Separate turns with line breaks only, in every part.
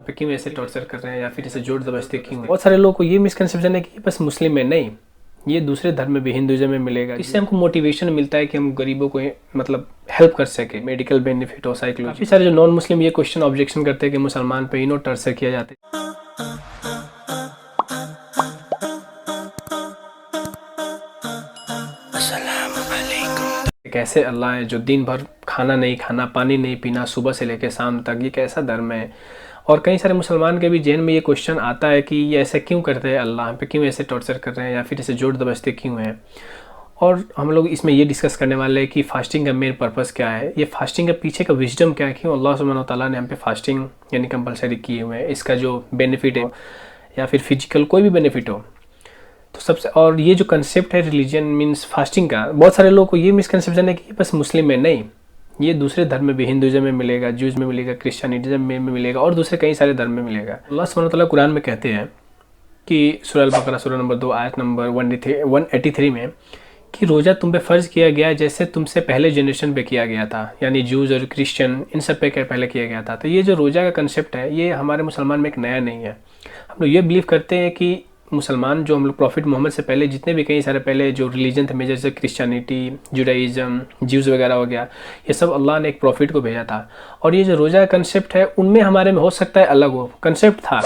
पे क्यों ऐसे टॉर्चर कर रहे हैं या फिर ऐसे जोर जबरदस्ती क्यों है। बहुत सारे लोगों को ये मिसकंसेप्शन है कि बस मुस्लिम में नहीं, ये दूसरे धर्म में भी, हिंदुइज्म में मिलेगा। इससे हमको मोटिवेशन मिलता है कि हम गरीबों को मतलब हेल्प कर सके, मेडिकल बेनिफिट हो, साइकोलॉजी। काफी सारे जो नॉन मुस्लिम ये क्वेश्चन ऑब्जेक्शन करते हैं कि मुसलमान पे टॉर्चर किया जाता है। कैसे अल्लाह है जो दिन भर खाना नहीं खाना, पानी नहीं पीना, सुबह से लेकर शाम तक, ये कैसा धर्म है। और कई सारे मुसलमान के भी जहन में ये क्वेश्चन आता है कि ये ऐसे क्यों करते हैं, अल्लाह पे क्यों ऐसे टॉर्चर कर रहे हैं या फिर ऐसे जोर दबस्ते क्यों हैं। और हम लोग इसमें ये डिस्कस करने वाले हैं कि फास्टिंग का मेन पर्पस क्या है, ये फास्टिंग के पीछे का विजडम क्या है, क्यों अल्लाह सुब्हानहू तआला ने हम पे फास्टिंग यानी कंपलसरी किए हुए हैं, इसका जो बेनिफिट है या फिर फिजिकल कोई भी बेनिफिट हो। तो सबसे, और ये जो कंसेप्ट है रिलीजन मीन्स फास्टिंग का, बहुत सारे लोगों को ये मिसकंसेप्शन है कि बस मुस्लिम में नहीं, ये दूसरे धर्म में भी, हिंदुइज्म में मिलेगा, ज्यूज में मिलेगा, क्रिश्चियनिज्म में मिलेगा और दूसरे कई सारे धर्म में मिलेगा। अल्लाह सुब्हानहू तआला कुरान में कहते हैं कि सूरह अल-बकरा सूरह नंबर 2 आयत नंबर 183 में कि रोज़ा तुम पे फ़र्ज़ किया गया जैसे तुमसे पहले जनरेशन पे किया गया था, यानी ज्यूज और क्रिश्चियन इन सब पे पहले किया गया था। तो ये जो रोज़ा का कंसेप्ट है ये हमारे मुसलमान में एक नया नहीं है। हम लोग ये बिलीव करते हैं कि मुसलमान जो हम लोग प्रॉफिट मोहम्मद से पहले जितने भी कई सारे पहले जो रिलीजन थे मेजर, जैसे क्रिश्चियनिटी, जुडाइज़म, ज्यूज़ वगैरह हो गया, ये सब अल्लाह ने एक प्रॉफिट को भेजा था। और ये जो रोज़ा का कंसेप्ट है उनमें हमारे में हो सकता है अलग हो, कंसेप्ट था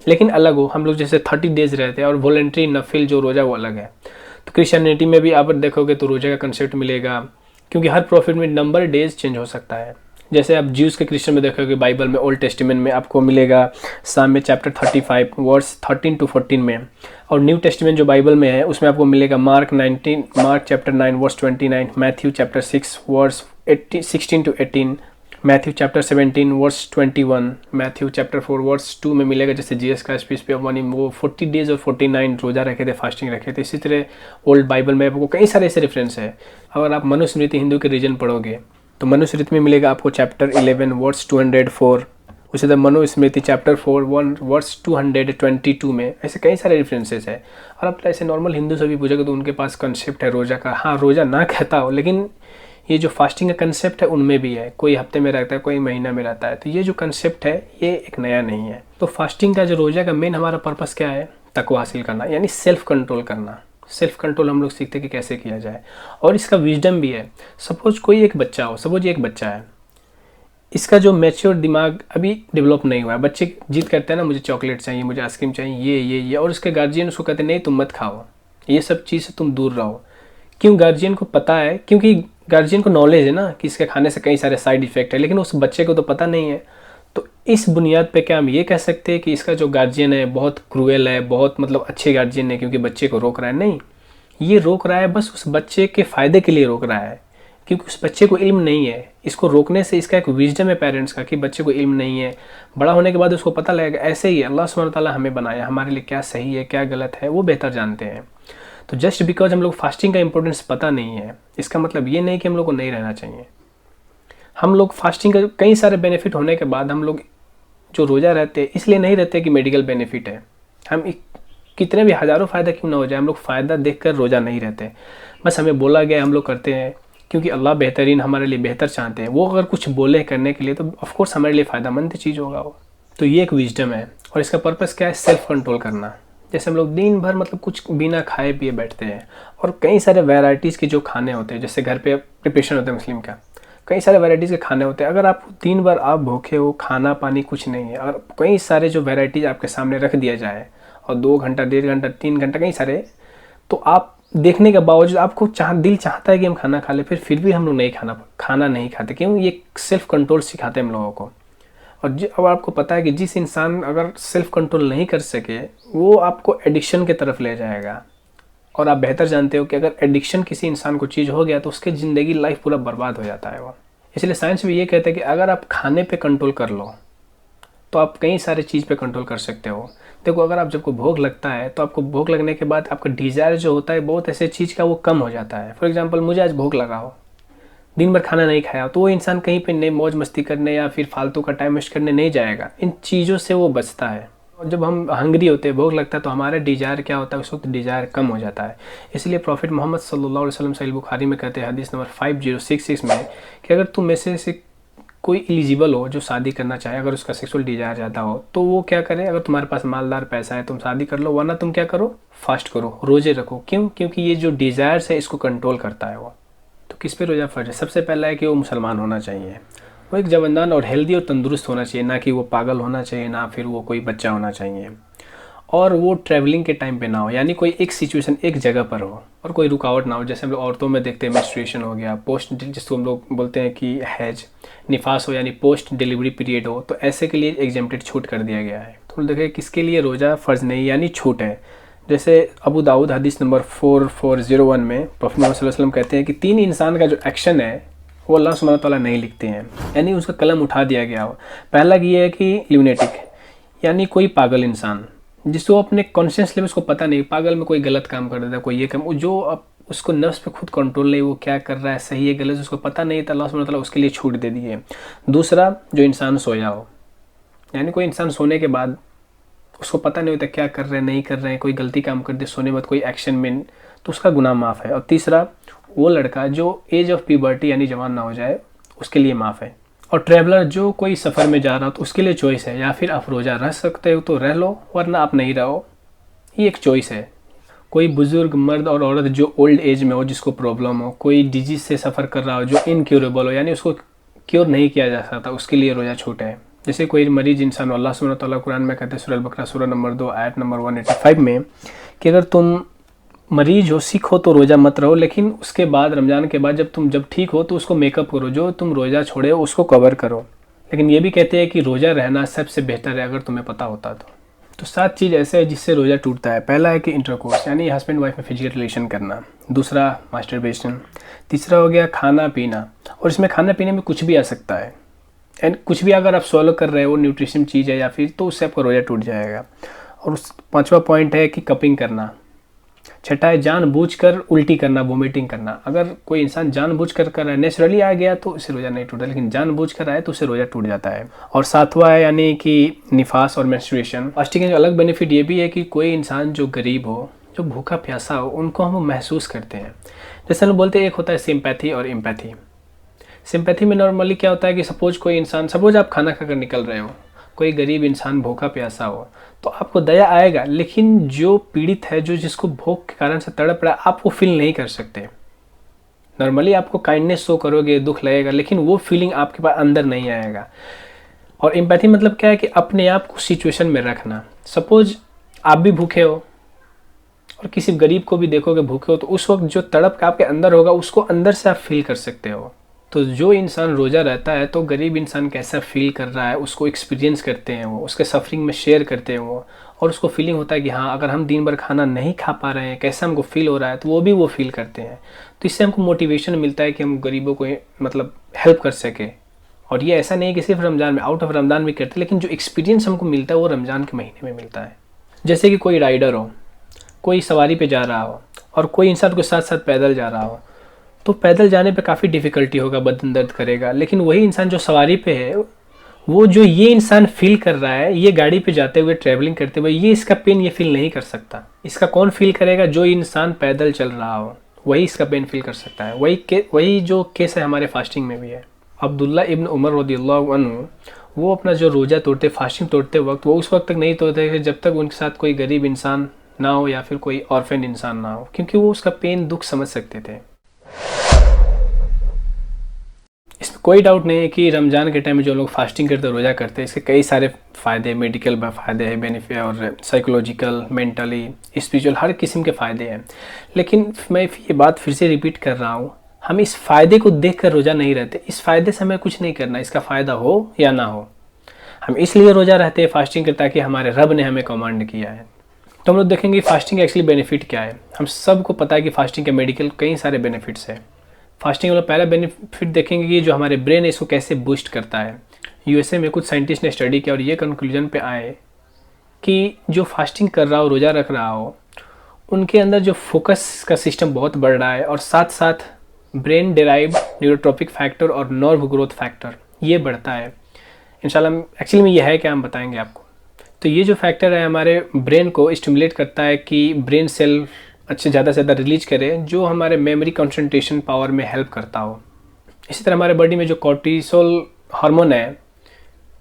लेकिन अलग हो। हम लोग जैसे 30 डेज रहते हैं और वॉलेंट्री नफिल जो रोज़ा वो अलग है। तो क्रिश्चियनिटी में भी आप देखोगे तो रोज़ा का कंसेप्ट मिलेगा, क्योंकि हर प्रॉफिट में नंबर डेज चेंज हो सकता है। जैसे आप ज्यूज़ के क्रिश्चियन में देखोगे बाइबल में ओल्ड टेस्टिमेंट में आपको मिलेगा साम में चैप्टर 35 वर्स 13 to 14 में, और न्यू टेस्टिमेंट जो बाइबल में है उसमें आपको मिलेगा Mark chapter 9 verse 29, Matthew chapter 6 verse 16 to 18, Matthew chapter 17 verse 21, Matthew chapter 4 verse 2 में मिलेगा जैसे जीएस का स्पीच पे वो 40 डेज और 49 रोज़ा रखे थे, फास्टिंग रखे थे। इसी तरह ओल्ड बाइबल में आपको कई सारे ऐसे रेफरेंस है। अगर आप मनुस्मृति हिंदू के रीजन पढ़ोगे तो मनुस्मृति में मिलेगा आपको चैप्टर 11 वर्स 204, उसी तरह मनुस्मृति चैप्टर 4 वर्स 222 में ऐसे कई सारे रेफरेंसेस है। और आप ऐसे नॉर्मल हिंदू से भी पूछोगे तो उनके पास कंसेप्ट है रोज़ा का। हाँ, रोज़ा ना कहता हो लेकिन ये जो फास्टिंग का कंसेप्ट है उनमें भी है, कोई हफ्ते में रहता है, कोई महीना में रहता है। तो ये जो कंसेप्ट है ये एक नया नहीं है। तो फास्टिंग का जो रोज़ा का मेन हमारा पर्पस क्या है, तकवा हासिल करना, यानी सेल्फ कंट्रोल करना। सेल्फ कंट्रोल हम लोग सीखते हैं कि कैसे किया जाए, और इसका विजडम भी है। सपोज कोई एक बच्चा हो, सपोज एक बच्चा है, इसका जो मैच्योर दिमाग अभी डेवलप नहीं हुआ है। बच्चे जिद करते हैं ना, मुझे चॉकलेट चाहिए, मुझे आइसक्रीम चाहिए, ये और उसके गार्जियन उसको कहते हैं नहीं तुम मत खाओ, ये सब चीज़ से तुम दूर रहो। क्यों? गार्जियन को पता है, क्योंकि गार्जियन को नॉलेज है ना कि इसके खाने से कई सारे साइड इफेक्ट है, लेकिन उस बच्चे को तो पता नहीं है। तो इस बुनियाद पे क्या हम ये कह सकते हैं कि इसका जो गार्जियन है बहुत क्रूएल है, बहुत मतलब अच्छे गार्जियन है क्योंकि बच्चे को रोक रहा है? नहीं, ये रोक रहा है बस उस बच्चे के फ़ायदे के लिए रोक रहा है, क्योंकि उस बच्चे को इल्म नहीं है। इसको रोकने से इसका एक विजडम है पेरेंट्स का कि बच्चे को इल्म नहीं है, बड़ा होने के बाद उसको पता लगेगा। ऐसे ही अल्लाह सुब्हानहू तआला हमें बनाया, हमारे लिए क्या सही है क्या गलत है वो बेहतर जानते हैं। तो जस्ट बिकॉज हम लोग फास्टिंग का इंपॉर्टेंस पता नहीं है, इसका मतलब ये नहीं कि हम लोग को नहीं रहना चाहिए। हम लोग फास्टिंग का कई सारे बेनिफिट होने के बाद हम लोग जो रोज़ा रहते हैं इसलिए नहीं रहते कि मेडिकल बेनिफिट है। हम कितने भी हज़ारों फ़ायदा क्यों ना हो जाए, हम लोग फ़ायदा देखकर रोज़ा नहीं रहते। बस हमें बोला गया हम लोग करते हैं क्योंकि अल्लाह बेहतरीन हमारे लिए बेहतर चाहते हैं। वो अगर कुछ बोले करने के लिए तो ऑफकोर्स हमारे लिए फ़ायदेमंद चीज़ होगा वो। तो ये एक विजडम है, और इसका पर्पस क्या है, सेल्फ कंट्रोल करना। जैसे हम लोग दिन भर मतलब कुछ बिना खाए पिए बैठते हैं, और कई सारे वैरायटीज़ के जो खाने होते हैं, जैसे घर पे प्रिपरेशन होता है मुस्लिम का, कई सारे वैरायटीज़ के खाने होते हैं। अगर आप दिन भर आप भूखे हो, खाना पानी कुछ नहीं है, अगर कई सारे जो वैरायटीज़ आपके सामने रख दिया जाए और 2 घंटा 1.5 घंटा 3 घंटा कई सारे, तो आप देखने के बावजूद आपको दिल चाहता है कि हम खाना खा ले, फिर भी हम लोग नहीं खाना नहीं खाते। क्यों? ये सेल्फ कंट्रोल सिखाते हैं हम लोगों को। और अब आपको पता है कि जिस इंसान अगर सेल्फ कंट्रोल नहीं कर सके वो आपको एडिक्शन की तरफ ले जाएगा, और आप बेहतर जानते हो कि अगर एडिक्शन किसी इंसान को चीज़ हो गया तो उसकी ज़िंदगी लाइफ पूरा बर्बाद हो जाता है वो। इसलिए साइंस भी ये कहता है कि अगर आप खाने पे कंट्रोल कर लो तो आप कई सारे चीज़ पे कंट्रोल कर सकते हो। देखो, अगर आप जब को भूख लगता है तो आपको भूख लगने के बाद आपका डिज़ायर जो होता है बहुत ऐसे चीज़ का वो कम हो जाता है। फॉर एग्जांपल, मुझे आज भूख लगा हो, दिन भर खाना नहीं खाया, तो वो इंसान कहीं पे नई मौज मस्ती करने या फिर फालतू का टाइम वेस्ट करने नहीं जाएगा, इन चीज़ों से वो बचता है। और जब हम हंग्री होते हैं, भूख लगता है, तो हमारा डिज़ायर क्या होता है, उस वक्त डिज़ायर कम हो जाता है। इसलिए प्रॉफिट मोहम्मद सल्लल्लाहु अलैहि वसल्लम सहीह बुखारी में कहते हैं हदीस नंबर 5066 में कि अगर तुम में से कोई एलिजिबल हो जो शादी करना चाहे, अगर उसका सेक्सुअल डिजायर ज़्यादा हो तो वो क्या करे, अगर तुम्हारे पास मालदार पैसा है तुम शादी कर लो, वरना तुम क्या करो, फास्ट करो, रोजे रखो। क्यों? क्योंकि ये जो डिज़ायर्स है इसको कंट्रोल करता है वो। तो किस पे रोज़ा फ़र्ज है? सबसे पहला है कि वो मुसलमान होना चाहिए, वो एक जवानदान और हेल्दी और तंदुरुस्त होना चाहिए, ना कि वो पागल होना चाहिए, ना फिर वो कोई बच्चा होना चाहिए। और वो ट्रैवलिंग के टाइम पे ना हो, यानी कोई एक सिचुएशन एक जगह पर हो और कोई रुकावट ना हो। जैसे हम लोग औरतों में देखते हैं मेंस्ट्रुएशन हो गया, पोस्ट जिसको हम लोग बोलते हैं कि हैज, निफास हो यानी पोस्ट डिलीवरी पीरियड हो, तो ऐसे के लिए एग्जेम्प्टेड छूट कर दिया गया है। तो देखिए किसके लिए रोज़ा फ़र्ज़ नहीं यानी छूट है। जैसे अबू दाऊद हदीस नंबर 4401 में प्रॉफेट मोहम्मद सल्लल्लाहु अलैहि वसल्लम कहते हैं कि 3 इंसान का जो एक्शन है वो अल्लाह सुब्हानहू व तआला नहीं लिखते हैं, यानी उसका कलम उठा दिया गया हो। पहला ये है कि ल्यूनेटिक, यानी कोई पागल इंसान जिसको अपने कॉन्शियस लेवल उसको पता नहीं, पागल में कोई गलत काम कर देता है, कोई ये काम, जो अब उसको नफ्स पे खुद कंट्रोल नहीं, वो क्या कर रहा है सही है गलत उसको पता नहीं, तो अल्लाह सुब्हानहू व तआला उसके लिए छूट दे दी है। दूसरा, जो इंसान सोया हो, यानी कोई इंसान सोने के बाद उसको पता नहीं होता क्या कर रहे हैं नहीं कर रहे हैं, कोई गलती काम कर दे सोने में कोई एक्शन में, तो उसका गुनाह माफ़ है। और तीसरा, वो लड़का जो एज ऑफ प्यूबर्टी यानी जवान ना हो जाए उसके लिए माफ़ है। और ट्रैवलर जो कोई सफ़र में जा रहा हो तो उसके लिए चॉइस है, या फिर आप रोज़ा रह सकते हो तो रह लो, वरना आप नहीं रहो, ये एक चॉइस है। कोई बुज़ुर्ग मर्द और औरत जो ओल्ड एज में हो, जिसको प्रॉब्लम हो, कोई डिजीज़ से सफ़र कर रहा हो जो इनक्योरेबल हो, यानी उसको क्योर नहीं किया जा सकता, उसके लिए रोज़ा छूट है। जैसे कोई मरीज इंसान, अल्लाह सुब्हानहू व तआला कुरान में कहते हैं सूरह अल बकरा सूरह नंबर 2 आयत नंबर 185 में कि अगर तुम मरीज हो, सिक हो तो रोज़ा मत रहो, लेकिन उसके बाद रमज़ान के बाद जब ठीक हो तो उसको मेकअप करो, जो तुम रोज़ा छोड़े हो उसको कवर करो। लेकिन ये भी कहते हैं कि रोज़ा रहना सबसे बेहतर है अगर तुम्हें पता होता तो 7 चीज़ ऐसे है जिससे रोज़ा टूटता है। पहला है कि इंटरकोर्स, यानी हस्बैंड वाइफ में फिजिकल रिलेशन करना। दूसरा, मास्टरबेशन। तीसरा हो गया खाना पीना, और इसमें खाना पीने में कुछ भी आ सकता है, एंड कुछ भी अगर आप सॉल्व कर रहे हो न्यूट्रिशन चीज़ है या फिर, तो उससे आपका रोज़ा टूट जाएगा। और 5वां पॉइंट है कि कपिंग करना। छठा है जानबूझकर उल्टी करना, वोमिटिंग करना। अगर कोई इंसान जानबूझकर कर रहा है, नेचुरली आ गया तो उससे रोज़ा नहीं टूटा, लेकिन जानबूझकर आए तो उससे रोज़ा टूट जाता है। और 7वां है यानी कि निफास और मेंस्ट्रुएशन। फास्टिंग का जो अलग बेनिफिट ये भी है कि कोई इंसान जो गरीब हो, जो भूखा प्यासा हो, उनको हम महसूस करते हैं। जैसे हम बोलते हैं एक होता है सिंपैथी और एम्पैथी। सिंपैथी में नॉर्मली क्या होता है कि सपोज आप खाना खाकर निकल रहे हो, कोई गरीब इंसान भूखा प्यासा हो तो आपको दया आएगा, लेकिन जो पीड़ित है, जो जिसको भूख के कारण से तड़प रहा है, आप वो फील नहीं कर सकते। नॉर्मली आपको काइंडनेस शो करोगे, दुख लगेगा, लेकिन वो फीलिंग आपके पास अंदर नहीं आएगा। और एम्पैथी मतलब क्या है कि अपने आप को सिचुएशन में रखना। सपोज आप भी भूखे हो और किसी गरीब को भी देखोगे भूखे हो, तो उस वक्त जो तड़प आपके अंदर होगा उसको अंदर से आप फील कर सकते हो। तो जो इंसान रोज़ा रहता है तो गरीब इंसान कैसा फील कर रहा है उसको एक्सपीरियंस करते हैं, वो उसके सफरिंग में शेयर करते हैं वो, और उसको फीलिंग होता है कि हाँ अगर हम दिन भर खाना नहीं खा पा रहे हैं कैसा हमको फील हो रहा है, तो वो भी वो फील करते हैं। तो इससे हमको मोटिवेशन मिलता है कि हम गरीबों को मतलब हेल्प कर सके। और ये ऐसा नहीं कि सिर्फ रमज़ान में, आउट ऑफ रमज़ान भी करते हैं, लेकिन जो एक्सपीरियंस हमको मिलता है वो रमज़ान के महीने में मिलता है। जैसे कि कोई राइडर हो, कोई सवारी पे जा रहा हो और कोई इंसान के साथ साथ पैदल जा रहा हो, तो पैदल जाने पे काफ़ी डिफ़िकल्टी होगा, बदन दर्द करेगा, लेकिन वही इंसान जो सवारी पे है, वो जो ये इंसान फील कर रहा है, ये गाड़ी पे जाते हुए ट्रैवलिंग करते हुए, ये इसका पेन ये फील नहीं कर सकता। इसका कौन फील करेगा? जो इंसान पैदल चल रहा हो, वही इसका पेन फील कर सकता है। वही जो केस है हमारे फास्टिंग में भी है। अब्दुल्ला इब्न उमर रज़ियल्लाहु अन्हु, वो अपना जो रोज़ा तोड़ते, फास्टिंग तोड़ते वक्त, वो उस वक्त तक नहीं तोड़ते जब तक उनके साथ कोई गरीब इंसान ना हो या फिर कोई ऑर्फन इंसान ना हो, क्योंकि वो उसका पेन दुख समझ सकते थे। इसमें कोई डाउट नहीं है कि रमज़ान के टाइम में जो लोग फास्टिंग करते, रोज़ा करते हैं, इसके कई सारे फ़ायदे, मेडिकल फ़ायदे हैं, बेनिफिट, और साइकोलॉजिकल, मेंटली, स्पिरिचुअल, हर किस्म के फ़ायदे हैं। लेकिन मैं ये बात फिर से रिपीट कर रहा हूँ, हम इस फ़ायदे को देखकर रोज़ा नहीं रहते। इस फ़ायदे से हमें कुछ नहीं करना, इसका फ़ायदा हो या ना हो, हम इसलिए रोज़ा रहते हैं, फास्टिंग करते, ताकि हमारे रब ने हमें कमांड किया है। तो हम लोग देखेंगे फास्टिंग एक्चुअली बेनिफिट क्या है। हम सबको पता है कि फास्टिंग के मेडिकल कई सारे बेनिफिट्स हैं। फास्टिंग वाला पहला बेनिफिट देखेंगे कि जो हमारे ब्रेन है इसको कैसे बूस्ट करता है। यूएसए में कुछ साइंटिस्ट ने स्टडी किया और ये कंक्लूजन पे आए कि जो फास्टिंग कर रहा हो, रोज़ा रख रहा हो, उनके अंदर जो फोकस का सिस्टम बहुत बढ़ रहा है, और साथ साथ ब्रेन डेराइव न्यूरोट्रोपिक फैक्टर और नर्व ग्रोथ फैक्टर ये बढ़ता है। इंशाल्लाह एक्चुअली में ये है क्या हम बताएंगे आपको। तो ये जो फैक्टर है हमारे ब्रेन को स्टिमुलेट करता है कि ब्रेन सेल अच्छे ज़्यादा से ज़्यादा रिलीज करे, जो हमारे मेमोरी कंसंट्रेशन पावर में हेल्प करता हो। इसी तरह हमारे बॉडी में जो कॉर्टिसोल हार्मोन है,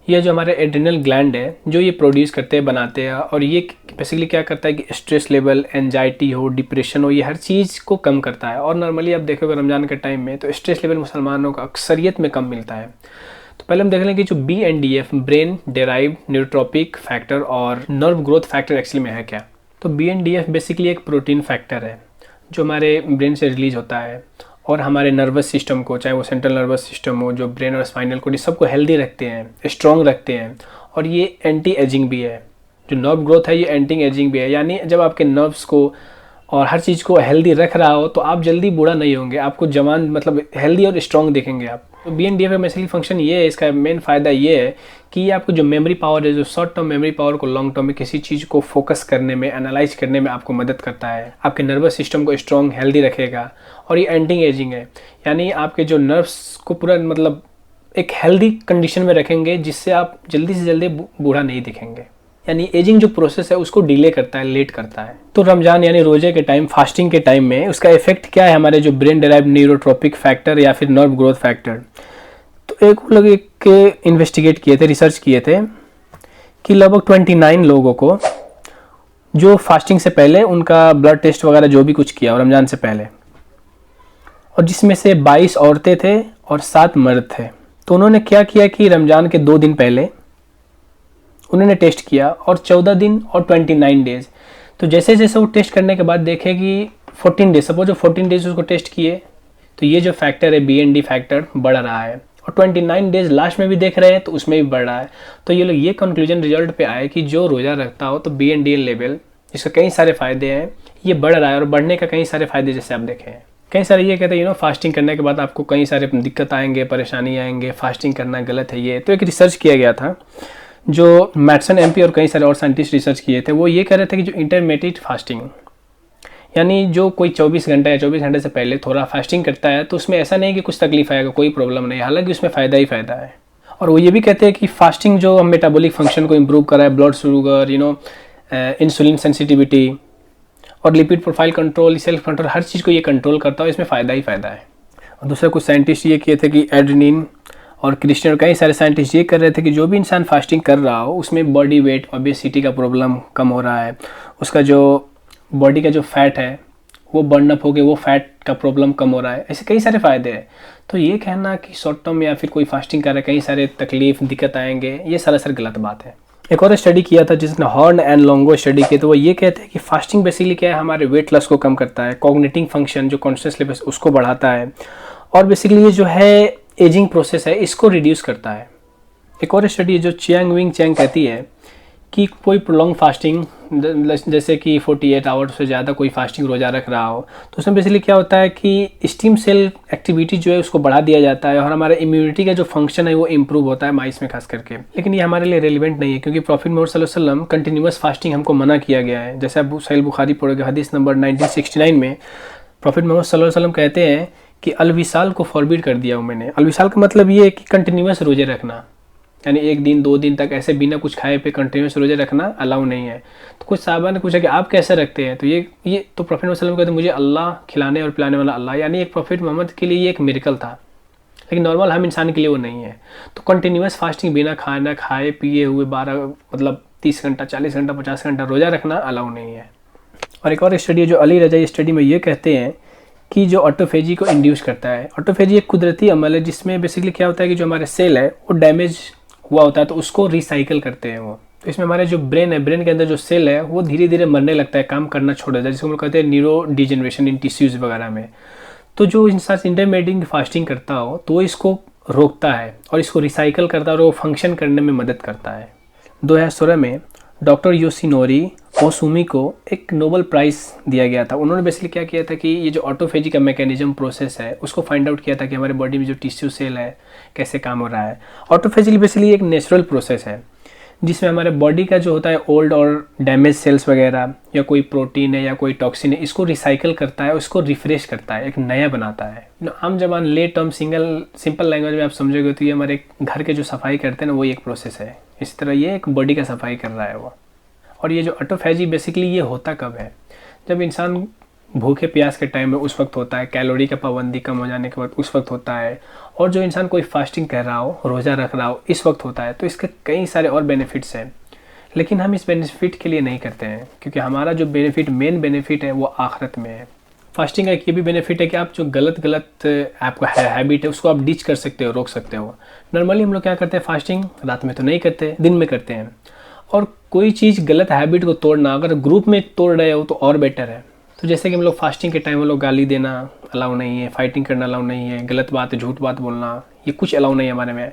ये जो हमारे एड्रिनल ग्लैंड है जो ये प्रोड्यूस करते हैं, बनाते हैं, और ये बेसिकली क्या करता है कि स्ट्रेस लेवल, एंजाइटी हो, डिप्रेशन हो, ये हर चीज़ को कम करता है। और नॉर्मली आप देखोगे रमज़ान के टाइम में तो स्ट्रेस लेवल मुसलमानों को अक्सरियत में कम मिलता है। तो पहले हम देख लें कि जो BNDF, brain derived neurotrophic factor और नर्व ग्रोथ फैक्टर एक्चुअली में है क्या। तो BNDF बेसिकली एक प्रोटीन फैक्टर है जो हमारे ब्रेन से रिलीज होता है और हमारे नर्वस सिस्टम को, चाहे वो सेंट्रल नर्वस सिस्टम हो, जो ब्रेन और स्पाइनल कोड, सबको हेल्दी रखते हैं, स्ट्रॉन्ग रखते हैं। और ये एंटी एजिंग भी है। जो नर्व ग्रोथ है ये एंटी एजिंग भी है, यानी जब आपके नर्व्स को और हर चीज़ को हेल्दी रख रहा हो तो आप जल्दी बूढ़ा नहीं होंगे, आपको जवान मतलब हेल्दी और स्ट्रॉन्ग दिखेंगे आप। तो BNDF का बेसिकली फंक्शन ये है, इसका मेन फ़ायदा ये है कि ये आपको जो मेमोरी पावर है, जो शॉर्ट टर्म मेमोरी पावर को लॉन्ग टर्म में किसी चीज़ को फोकस करने में, एनालाइज करने में आपको मदद करता है। आपके नर्वस सिस्टम को स्ट्रॉन्ग हेल्दी रखेगा। और ये एंटी एजिंग है, यानी आपके जो नर्व्स को पूरा मतलब एक हेल्दी कंडीशन में रखेंगे, जिससे आप जल्दी से जल्दी बूढ़ा नहीं दिखेंगे। यानी एजिंग जो प्रोसेस है उसको डिले करता है, लेट करता है। तो रमज़ान यानी रोजे के टाइम, फास्टिंग के टाइम में उसका इफेक्ट क्या है हमारे जो ब्रेन डेराइव्ड न्यूरोट्रॉपिक फैक्टर या फिर नर्व ग्रोथ फैक्टर। तो एक लोग इन्वेस्टिगेट किए थे, रिसर्च किए थे कि लगभग 29 लोगों को जो फास्टिंग से पहले उनका ब्लड टेस्ट वगैरह जो भी कुछ किया रमज़ान से पहले, और जिसमें से 22 औरतें थे और 7 मर्द थे। तो उन्होंने क्या किया कि रमज़ान के 2 दिन पहले उन्होंने टेस्ट किया और 14 दिन और 29 डेज। तो जैसे जैसे वो टेस्ट करने के बाद देखे कि 14 डेज, सपोज 14 डेज उसको टेस्ट किए तो ये जो फैक्टर है BND फैक्टर बढ़ रहा है, और 29 डेज लास्ट में भी देख रहे हैं तो उसमें भी बढ़ रहा है। तो ये लोग ये कंक्लूजन रिजल्ट पे आए कि जो रोज़ा रखता हो तो BND लेवल, इसके कई सारे फ़ायदे हैं, ये बढ़ रहा है। और बढ़ने का कई सारे फ़ायदे जैसे आप देखें हैं, कई सारे ये कहते हैं फास्टिंग करने के बाद आपको कई सारे दिक्कत आएंगे, परेशानी आएंगे, फास्टिंग करना गलत है ये। तो एक रिसर्च किया गया था जो मैटसन MP और कई सारे और साइंटिस्ट रिसर्च किए थे। वो ये कह रहे थे कि जो इंटरमीडिएट फास्टिंग, यानी जो कोई 24 घंटे या 24 घंटे से पहले थोड़ा फास्टिंग करता है तो उसमें ऐसा नहीं कि कुछ तकलीफ आएगा, कोई प्रॉब्लम नहीं, हालांकि उसमें फ़ायदा ही फ़ायदा है। और वो ये भी कहते हैं कि फास्टिंग जो मेटाबॉलिक फंक्शन को इम्प्रूव करा है, ब्लड शुगर, इंसुलिन सेंसिटिविटी और lipid profile control, self control, हर चीज़ को ये कंट्रोल करता है, इसमें फ़ायदा ही फ़ायदा है। और दूसरा कुछ साइंटिस्ट ये किए थे कि एड्रेनिन और क्रिस्टियन और कई सारे साइंटिस्ट ये कर रहे थे कि जो भी इंसान फास्टिंग कर रहा हो उसमें बॉडी वेट, ओबेसिटी का प्रॉब्लम कम हो रहा है, उसका जो बॉडी का जो फैट है वो बर्न अप हो गया, वो फैट का प्रॉब्लम कम हो रहा है, ऐसे कई सारे फ़ायदे हैं। तो ये कहना कि शॉर्ट टर्म या फिर कोई फास्टिंग कर रहा है कई सारे तकलीफ दिक्कत आएंगे, ये सरासर गलत बात है। एक और स्टडी किया था जिसने हॉर्न एंड लॉन्गो स्टडी किया, तो वो ये कहते हैं कि फास्टिंग बेसिकली क्या है, हमारे वेट लॉस को कम करता है, कॉग्निटिव फंक्शन जो कॉन्शियस लेवल उसको बढ़ाता है, और बेसिकली ये जो है एजिंग प्रोसेस है इसको रिड्यूस करता है। एक और स्टडी जो चियांग विंग चैंग कहती है कि कोई प्रोलॉन्ग फास्टिंग जैसे कि 48 आवर्स से ज़्यादा कोई फास्टिंग रोज़ा रख रहा हो तो उसमें बेसिकली क्या होता है कि स्टीम सेल एक्टिविटी जो है उसको बढ़ा दिया जाता है और हमारा इम्यूनिटी का जो फंक्शन है वो इम्प्रूव होता है माइस में खास करके। लेकिन ये हमारे लिए रेलिवेंट नहीं है क्योंकि प्रॉफिट मोहम्मद सल्लल्लाहु अलैहि वसल्लम कंटिन्यूस फास्टिंग हमको मना किया गया है। जैसे आप सहीह बुखारी पढ़ोगे हदीस नंबर 1969 में प्रॉफिट मोहम्मद सल्लल्लाहु अलैहि वसल्लम कहते हैं कि अलविसाल को फॉरबिड कर दिया हूँ मैंने। अलविसाल का मतलब ये है कि कंटिन्यूस रोजे रखना, यानी 1 दिन 2 दिन तक ऐसे बिना कुछ खाए पे कंटिन्यूस रोजे रखना अलाउ नहीं है। तो कुछ साहबा ने पूछा कि आप कैसे रखते हैं, तो ये तो प्रॉफिट मोहम्मद सल्लल्लाहु अलैहि वसल्लम कहते हैं मुझे अल्लाह खिलाने और पिलाने वाला अल्लाह, यानी एक प्रॉफिट मोहम्मद के लिए ये एक मिरेकल था, लेकिन नॉर्मल हम इंसान के लिए वो नहीं है। तो कंटिन्यूस फास्टिंग बिना खाना खाए पिए हुए 12 मतलब 30 घंटा 40 घंटा 50 घंटा रोज़ा रखना अलाउ नहीं है। और एक और स्टडी है जो अली रजा स्टडी में ये कहते हैं कि जो ऑटोफेजी को इंड्यूस करता है। ऑटोफेजी एक कुदरती अमल है जिसमें बेसिकली क्या होता है कि जो हमारे सेल है वो डैमेज हुआ होता है तो उसको रिसाइकिल करते हैं वो। तो इसमें हमारे जो ब्रेन है, ब्रेन के अंदर जो सेल है वो धीरे धीरे मरने लगता है, काम करना छोड़ देता है, जिसको हम लोग कहते हैं न्यूरो डिजेनरेशन इन टिश्यूज़ वगैरह में। तो जो इंसान इंटरमीडिएट फास्टिंग करता हो तो वो इसको रोकता है और इसको रिसाइकिल करता है और वो फंक्शन करने में मदद करता है। 2016 में डॉक्टर योशिनोरी ओसुमी को एक नोबेल प्राइज़ दिया गया था। उन्होंने बेसिकली क्या किया था कि ये जो ऑटोफेजी का मैकेनिज्म प्रोसेस है उसको फाइंड आउट किया था कि हमारे बॉडी में जो टिश्यू सेल है कैसे काम हो रहा है। ऑटोफेजी बेसिकली एक नेचुरल प्रोसेस है जिसमें हमारे बॉडी का जो होता है ओल्ड और डैमेज सेल्स वगैरह या कोई प्रोटीन है या कोई टॉक्सिन है इसको रिसाइकिल करता है, उसको रिफ्रेश करता है, एक नया बनाता है। आम जबान ले टर्म सिंपल लैंग्वेज में आप समझोगे तो ये हमारे घर के जो सफाई करते हैं ना वो एक प्रोसेस है। इसी तरह ये एक बॉडी का सफाई कर रहा है वो। और ये जो ऑटोफेजी बेसिकली ये होता कब है, जब इंसान भूखे प्यास के टाइम में उस वक्त होता है, कैलोरी का पाबंदी कम हो जाने के बाद उस वक्त होता है, और जो इंसान कोई फास्टिंग कर रहा हो, रोज़ा रख रहा हो, इस वक्त होता है। तो इसके कई सारे और बेनिफिट्स हैं, लेकिन हम इस बेनिफिट के लिए नहीं करते हैं, क्योंकि हमारा जो बेनिफिट, मेन बेनिफिट है वो आखिरत में है। फास्टिंग का एक ये भी बेनिफिट है कि आप जो गलत आपका हैबिट है उसको आप डिच कर सकते हो, रोक सकते हो। नॉर्मली हम लोग क्या करते हैं, फास्टिंग रात में तो नहीं करते, दिन में करते हैं। और कोई चीज़ गलत हैबिट को तोड़ना अगर ग्रुप में तोड़ रहे हो तो और बेटर है। तो जैसे कि हम लोग फास्टिंग के टाइम हम लोग गाली देना अलाउ नहीं है, फाइटिंग करना अलाउ नहीं है, गलत बात, झूठ बात बोलना, ये कुछ अलाउ नहीं है हमारे में।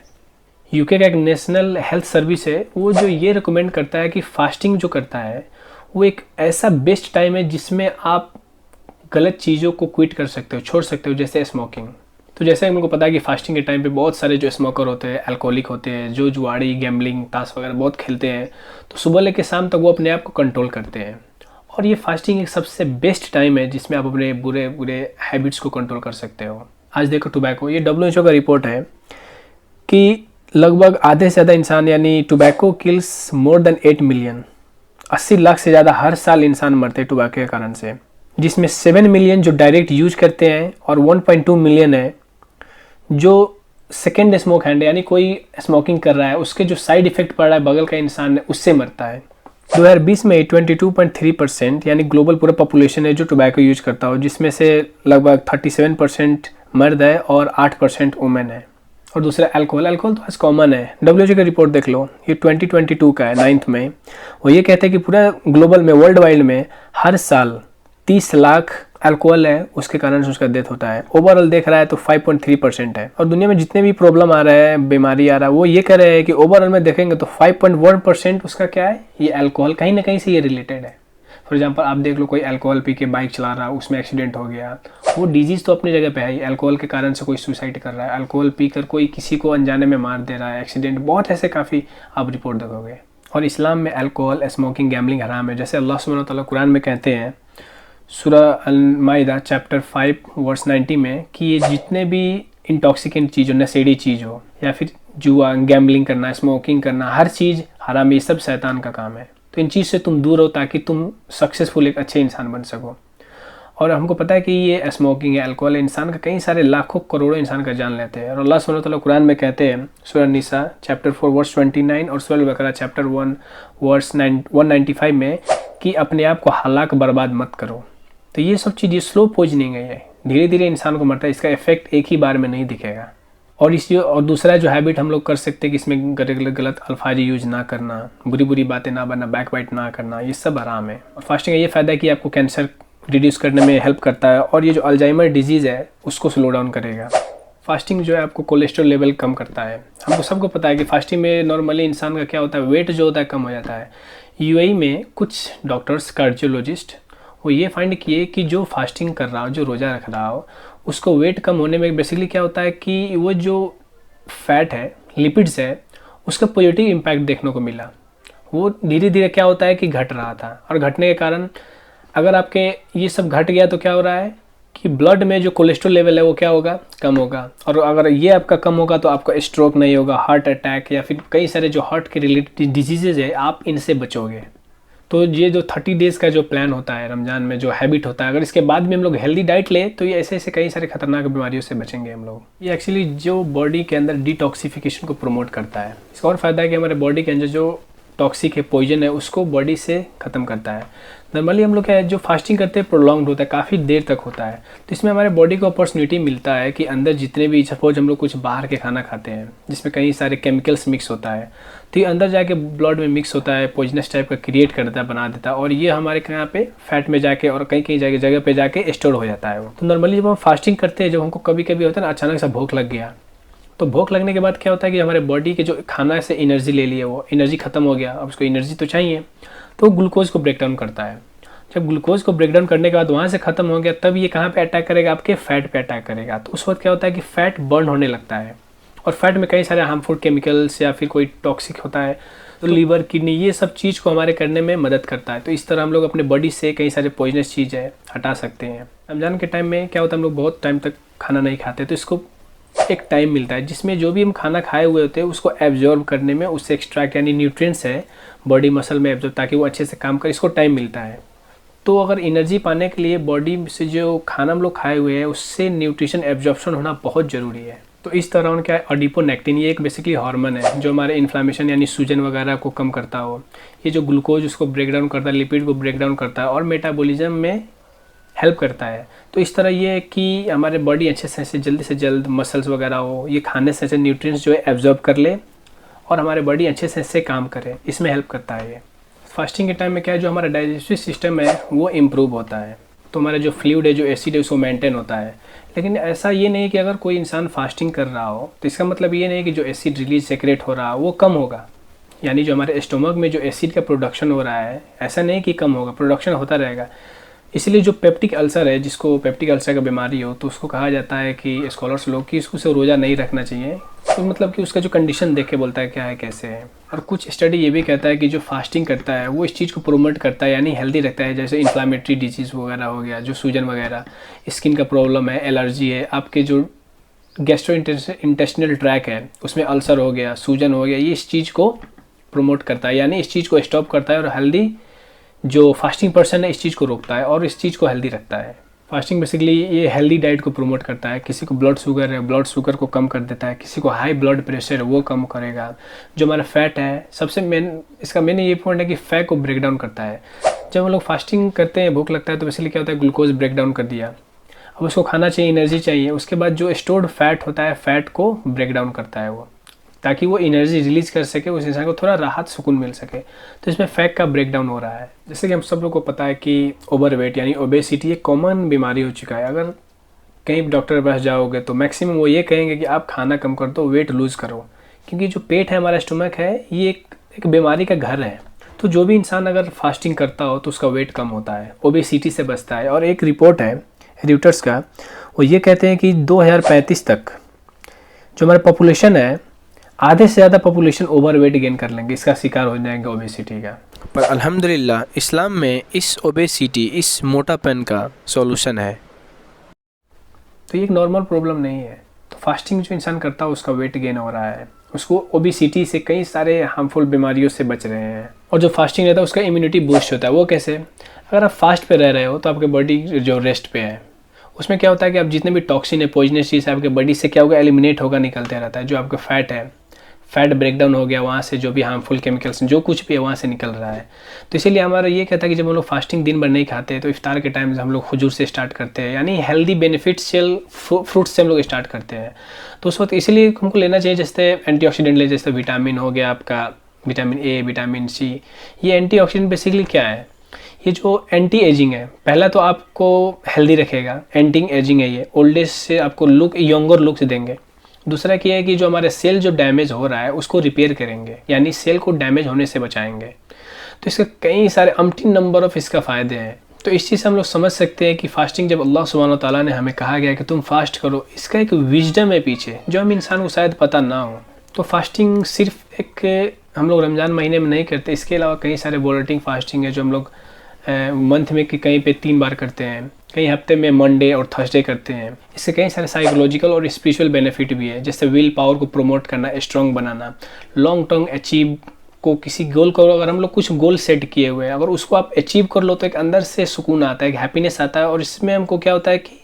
यूके का एक नेशनल हेल्थ सर्विस है, वो जो ये रिकमेंड करता है कि फास्टिंग जो करता है वो एक ऐसा बेस्ट टाइम है जिसमें आप गलत चीज़ों को क्विट कर सकते हो, छोड़ सकते हो, जैसे स्मोकिंग। तो जैसे हमको पता है कि फास्टिंग के टाइम पे बहुत सारे जो स्मोकर होते हैं, अल्कोहलिक होते हैं, जो जुआड़ी, गैम्बलिंग, ताश वगैरह बहुत खेलते हैं, तो सुबह लेके शाम तक वो अपने आप को कंट्रोल करते हैं। और ये फास्टिंग एक सबसे बेस्ट टाइम है जिसमें आप अपने बुरे बुरे हैबिट्स को कंट्रोल कर सकते हो। आज देखो टोबैको, ये WHO का रिपोर्ट है कि लगभग आधे से ज़्यादा इंसान, यानी tobacco kills more than 8 million, 80 lakh से ज़्यादा हर साल इंसान मरते हैं टोबैको के कारण से, जिसमें 7 मिलियन जो डायरेक्ट यूज करते हैं और 1.2 मिलियन है जो सेकेंड स्मोक हैंड, यानी कोई स्मोकिंग कर रहा है उसके जो साइड इफेक्ट पड़ रहा है बगल का इंसान है उससे मरता है। 2020 में 22.3% यानी ग्लोबल पूरा पॉपुलेशन है जो टोबैको यूज करता हो, जिसमें से लगभग 37% मर्द है और 8% वुमेन है। और दूसरा अल्कोहल तो आज कॉमन है। WHO का रिपोर्ट देख लो, ये 2022 का है, 9th में। वो ये कहते हैं कि पूरा ग्लोबल में, वर्ल्ड वाइड में हर साल 30 लाख अल्कोहल है, उसके कारण से उसका डेथ होता है। ओवरऑल देख रहा है तो 5.3% है। और दुनिया में जितने भी प्रॉब्लम आ रहा है, बीमारी आ रहा है, वो ये कह रहे हैं कि ओवरऑल में देखेंगे तो 5.1% उसका क्या है, ये अल्कोहल, कहीं ना कहीं से ये रिलेटेड है। फॉर एग्जाम्पल आप देख लो, कोई अल्कोहल पी के बाइक चला रहा है, उसमें एक्सीडेंट हो गया, वो डिजीज़ तो अपनी जगह पे है। अल्कोहल के कारण से कोई सुसाइड कर रहा है, अल्कोहल पीकर कोई किसी को अनजाने में मार दे रहा है, एक्सीडेंट, बहुत ऐसे काफ़ी आप रिपोर्ट देखोगे। और इस्लाम में अल्कोहल, स्मोकिंग, गैम्बलिंग हराम है। जैसे अल्लाह सुब्हानहू व तआला कुरान में कहते हैं, सूरा अल-माइदा चैप्टर 5 वर्स 90 में, कि ये जितने भी इंटॉक्सिकेंट चीज़ हो, नशेड़ी चीज़ हो, या फिर जुआ, गैम्बलिंग करना, स्मोकिंग करना, हर चीज़ हराम, ये सब शैतान का काम है। तो इन चीज़ से तुम दूर हो ताकि तुम सक्सेसफुल एक अच्छे इंसान बन सको। और हमको पता है कि ये स्मोकिंग है, अल्कोहल है, इंसान का कई सारे लाखों करोड़ों इंसान का जान लेते हैं। और अल्लाह सुब्हानहू व तआला कुरान में कहते हैं, सूरह निसा चैप्टर 4 वर्स 29 और सूरह बकरा चैप्टर 1 वर्स 195 में, कि अपने आप को हलाक बर्बाद मत करो। तो ये सब चीज़, ये स्लो पॉइजनिंग है, ये धीरे धीरे इंसान को मरता है, इसका इफेक्ट एक ही बार में नहीं दिखेगा। और दूसरा जो हैबिट हम लोग कर सकते हैं कि इसमें गलत अल्फाज यूज ना करना, बुरी बुरी बातें ना बनना, बैक बाइट ना करना, ये सब हराम है। और फास्टिंग का ये फ़ायदा है कि आपको कैंसर रिड्यूस करने में हेल्प करता है, और ये जो अल्जाइमर डिजीज़ है उसको स्लो डाउन करेगा। फास्टिंग जो है आपको कोलेस्ट्रॉल लेवल कम करता है। हमको सबको पता है कि फास्टिंग में नॉर्मली इंसान का क्या होता है, वेट जो होता है कम हो जाता है। यूएई में कुछ डॉक्टर्स, कार्डियोलॉजिस्ट, वो ये फाइंड किए कि जो फास्टिंग कर रहा हो, जो रोज़ा रख रहा हो, उसको वेट कम होने में बेसिकली क्या होता है कि वो जो फैट है, लिपिड्स है, उसका पॉजिटिव इम्पैक्ट देखने को मिला। वो धीरे धीरे क्या होता है कि घट रहा था, और घटने के कारण अगर आपके ये सब घट गया तो क्या हो रहा है कि ब्लड में जो कोलेस्ट्रॉल लेवल है वो क्या होगा, कम होगा। और अगर ये आपका कम होगा तो आपका स्ट्रोक नहीं होगा, हार्ट अटैक या फिर कई सारे जो हार्ट के रिलेटेड डिजीजेज है, आप इनसे बचोगे। तो ये जो 30 डेज़ का जो प्लान होता है, रमज़ान में जो हैबिट होता है, अगर इसके बाद भी हम लोग हेल्दी डाइट ले तो ये ऐसे ऐसे कई सारे खतरनाक बीमारियों से बचेंगे हम लोग। ये एक्चुअली जो बॉडी के अंदर डिटॉक्सिफिकेशन को प्रमोट करता है। इसका और फ़ायदा है कि हमारे बॉडी के अंदर जो टॉक्सिक है, पॉइजन है, उसको बॉडी से ख़त्म करता है। नॉर्मली हम लोग क्या है, जो फास्टिंग करते हैं प्रोलॉन्ग्ड होता है, काफ़ी देर तक होता है, तो इसमें हमारे बॉडी को अपॉर्चुनिटी मिलता है कि अंदर जितने भी, सपोज हम लोग कुछ बाहर के खाना खाते हैं जिसमें कई सारे केमिकल्स मिक्स होता है, तो ये अंदर जाके ब्लड में मिक्स होता है, पॉइजनस टाइप का क्रिएट कर देता है, बना देता है, और ये हमारे यहाँ पे फैट में जाके और कई कई जगह पे जाके स्टोर हो जाता है वो। तो नॉर्मली जब हम फास्टिंग करते हैं, जब हमको कभी कभी होता है ना, अचानक से भूख लग गया, तो भूख लगने के बाद क्या होता है कि हमारे बॉडी के जो खाना से एनर्जी ले लिए, वो एनर्जी खत्म हो गया, अब उसको एनर्जी तो चाहिए, तो ग्लूकोज को ब्रेक डाउन करता है। जब ग्लूकोज को ब्रेक डाउन करने के बाद वहाँ से खत्म हो गया, तब ये कहाँ पे अटैक करेगा, आपके फैट पे अटैक करेगा। तो उस वक्त क्या होता है कि फैट बर्न होने लगता है, और फैट में कई सारे हार्मफुल केमिकल्स या फिर कोई टॉक्सिक होता है, तो लीवर, किडनी, ये सब चीज़ को हमारे करने में मदद करता है। तो इस तरह हम लोग अपने बॉडी से कई सारे पॉइजनस चीज़ है हटा सकते हैं। रमज़ान के टाइम में क्या होता है, हम लोग बहुत टाइम तक खाना नहीं खाते, तो इसको एक टाइम मिलता है जिसमें जो भी हम खाना खाए हुए होते हैं उसको एब्जॉर्ब करने में, उससे एक्सट्रैक्ट यानी न्यूट्रिएंट्स है बॉडी मसल में एब्जॉर्ब, ताकि वो अच्छे से काम करे, इसको टाइम मिलता है। तो अगर एनर्जी पाने के लिए बॉडी से जो खाना हम लोग खाए हुए हैं उससे न्यूट्रिशन एब्जॉर्प्शन होना बहुत ज़रूरी है। तो इस तरह क्या है, एडिपोनेक्टिन ये एक बेसिकली हार्मोन है जो हमारे इन्फ्लामेशन यानी सूजन वगैरह को कम करता हो। ये जो ग्लूकोज उसको ब्रेक डाउन करता है, लिपिड को ब्रेक डाउन करता है और मेटाबॉलिज्म में हेल्प करता है। तो इस तरह ये है कि हमारे बॉडी अच्छे से जल्दी से जल्द मसल्स वगैरह हो, ये खाने से अच्छे न्यूट्रिएंट्स जो है एब्जॉर्ब कर ले और हमारे बॉडी अच्छे से काम करे, इसमें हेल्प करता है ये। फास्टिंग के टाइम में क्या है, जो हमारा डाइजेस्टिव सिस्टम है वो इम्प्रूव होता है, तो हमारा जो फ्लूइड है, जो एसिड है, उसको मेंटेन होता है। लेकिन ऐसा ये नहीं कि अगर कोई इंसान फास्टिंग कर रहा हो तो इसका मतलब ये नहीं कि जो एसिड रिलीज सेक्रेट हो रहा है वो कम होगा। यानी जो हमारे स्टोमक में जो एसिड का प्रोडक्शन हो रहा है ऐसा नहीं कि कम होगा, प्रोडक्शन होता रहेगा। इसलिए जो पेप्टिक अल्सर है, जिसको पेप्टिक अल्सर का बीमारी हो, तो उसको कहा जाता है कि स्कॉलर्स लोग कि इसको से रोज़ा नहीं रखना चाहिए। तो मतलब कि उसका जो कंडीशन देख के बोलता है क्या है कैसे है। और कुछ स्टडी ये भी कहता है कि जो फास्टिंग करता है वो इस चीज़ को प्रोमोट करता है, यानी हेल्दी रखता है। जैसे इन्फ्लामेटरी डिजीज़ वगैरह हो गया, जो सूजन वगैरह, स्किन का प्रॉब्लम है, एलर्जी है, आपके जो गैस्ट्रो इंटेस्टिनल ट्रैक है उसमें अल्सर हो गया, सूजन हो गया, ये इस चीज़ को प्रमोट करता है, यानी इस चीज़ को स्टॉप करता है। और हेल्दी जो फास्टिंग पर्सन है इस चीज़ को रोकता है और इस चीज़ को हेल्दी रखता है। फास्टिंग बेसिकली ये हेल्दी डाइट को प्रमोट करता है। किसी को ब्लड शुगर है, ब्लड शुगर को कम कर देता है। किसी को हाई ब्लड प्रेशर है वो कम करेगा। जो हमारा फैट है, सबसे मेन इसका मेन ये पॉइंट है कि फैट को ब्रेक डाउन करता है। जब हम लोग फास्टिंग करते हैं, भूख लगता है, तो बेसिकली क्या होता है, ग्लूकोज ब्रेक डाउन कर दिया, अब उसको खाना चाहिए, एनर्जी चाहिए, उसके बाद जो स्टोर्ड फैट होता है फैट को ब्रेक डाउन करता है वो, ताकि वो एनर्जी रिलीज कर सके, उस इंसान को थोड़ा राहत सुकून मिल सके। तो इसमें फैट का ब्रेक डाउन हो रहा है। जैसे कि हम सब लोग को पता है कि ओवरवेट यानी ओबेसिटी एक कॉमन बीमारी हो चुका है। अगर कहीं डॉक्टर के पास जाओगे तो मैक्सिमम वो ये कहेंगे कि आप खाना कम कर दो, वेट लूज़ करो, क्योंकि जो पेट है, हमारा स्टमक है, ये एक बीमारी का घर है। तो जो भी इंसान अगर फास्टिंग करता हो तो उसका वेट कम होता है, ओबेसिटी से बचता है। और एक रिपोर्ट है रॉयटर्स का, वो ये कहते हैं कि 2035 तक जो हमारा पॉपुलेशन है, आधे से ज़्यादा पॉपुलेशन ओवरवेट गेन कर लेंगे, इसका शिकार हो जाएंगे ओबेसिटी का। पर अल्हम्दुलिल्लाह इस्लाम में इस ओबेसिटी, इस मोटापन का सॉल्यूशन है। तो ये एक नॉर्मल प्रॉब्लम नहीं है। तो फास्टिंग जो इंसान करता है उसका वेट गेन हो रहा है, उसको ओबेसिटी से कई सारे हार्मफुल बीमारियों से बच रहे हैं। और जो फास्टिंग रहता है उसका इम्यूनिटी बूस्ट होता है। वो कैसे? अगर आप फास्ट पे रह रहे हो तो आपके बॉडी जो रेस्ट पे है, उसमें क्या होता है कि आप जितने भी टॉक्सिन है, पॉइजनस चीज़ है, आपके बॉडी से क्या होगा, एलिमिनेट होगा, निकलते रहता है। जो आपका फैट है, फैट ब्रेकडाउन हो गया, वहाँ से जो भी हार्मफुल केमिकल्स जो कुछ भी है वहाँ से निकल रहा है। तो इसीलिए हमारा ये कहता है कि जब हम लोग फास्टिंग दिन भर नहीं खाते तो इफ्तार के टाइम हम लोग खजूर से स्टार्ट करते हैं, यानी हेल्दी बेनिफिशियल फ्रूट्स से हम लोग स्टार्ट करते हैं। तो उस वक्त इसीलिए हमको लेना चाहिए, जैसे एंटीऑक्सीडेंट ले, जैसे विटामिन हो गया आपका, विटामिन ए, विटामिन सी। ये एंटीऑक्सीडेंट बेसिकली क्या है, ये जो एंटी एजिंग है, पहला तो आपको हेल्दी रखेगा, एंटी एजिंग है ये, ओल्ड एज से आपको लुक, यंगर लुक्स देंगे। दूसरा क्या है कि जो हमारे सेल जो डैमेज हो रहा है उसको रिपेयर करेंगे, यानी सेल को डैमेज होने से बचाएंगे। तो इसके कई सारे अम्टीन नंबर ऑफ इसका फ़ायदे हैं। तो इस चीज़ से हम लोग समझ सकते हैं कि फास्टिंग जब अल्लाह सुब्हानहू तआला ने हमें कहा गया कि तुम फास्ट करो, इसका एक विजडम है पीछे जो हम इंसान को शायद पता ना हो। तो फास्टिंग सिर्फ एक हम लोग रमज़ान महीने में नहीं करते, इसके अलावा कई सारे वॉलटिंग फास्टिंग है जो हम लोग मंथ में कहीं पे 3 बार करते हैं, कई हफ्ते में मंडे और थर्सडे करते हैं। इससे कई सारे साइकोलॉजिकल और स्पिरिचुअल बेनिफिट भी है, जैसे विल पावर को प्रमोट करना, स्ट्रॉन्ग बनाना, लॉन्ग टर्म अचीव को, किसी गोल को अगर हम लोग कुछ गोल सेट किए हुए हैं, अगर उसको आप अचीव कर लो तो एक अंदर से सुकून आता है, एक हैप्पीनेस आता है। और इसमें हमको क्या होता है कि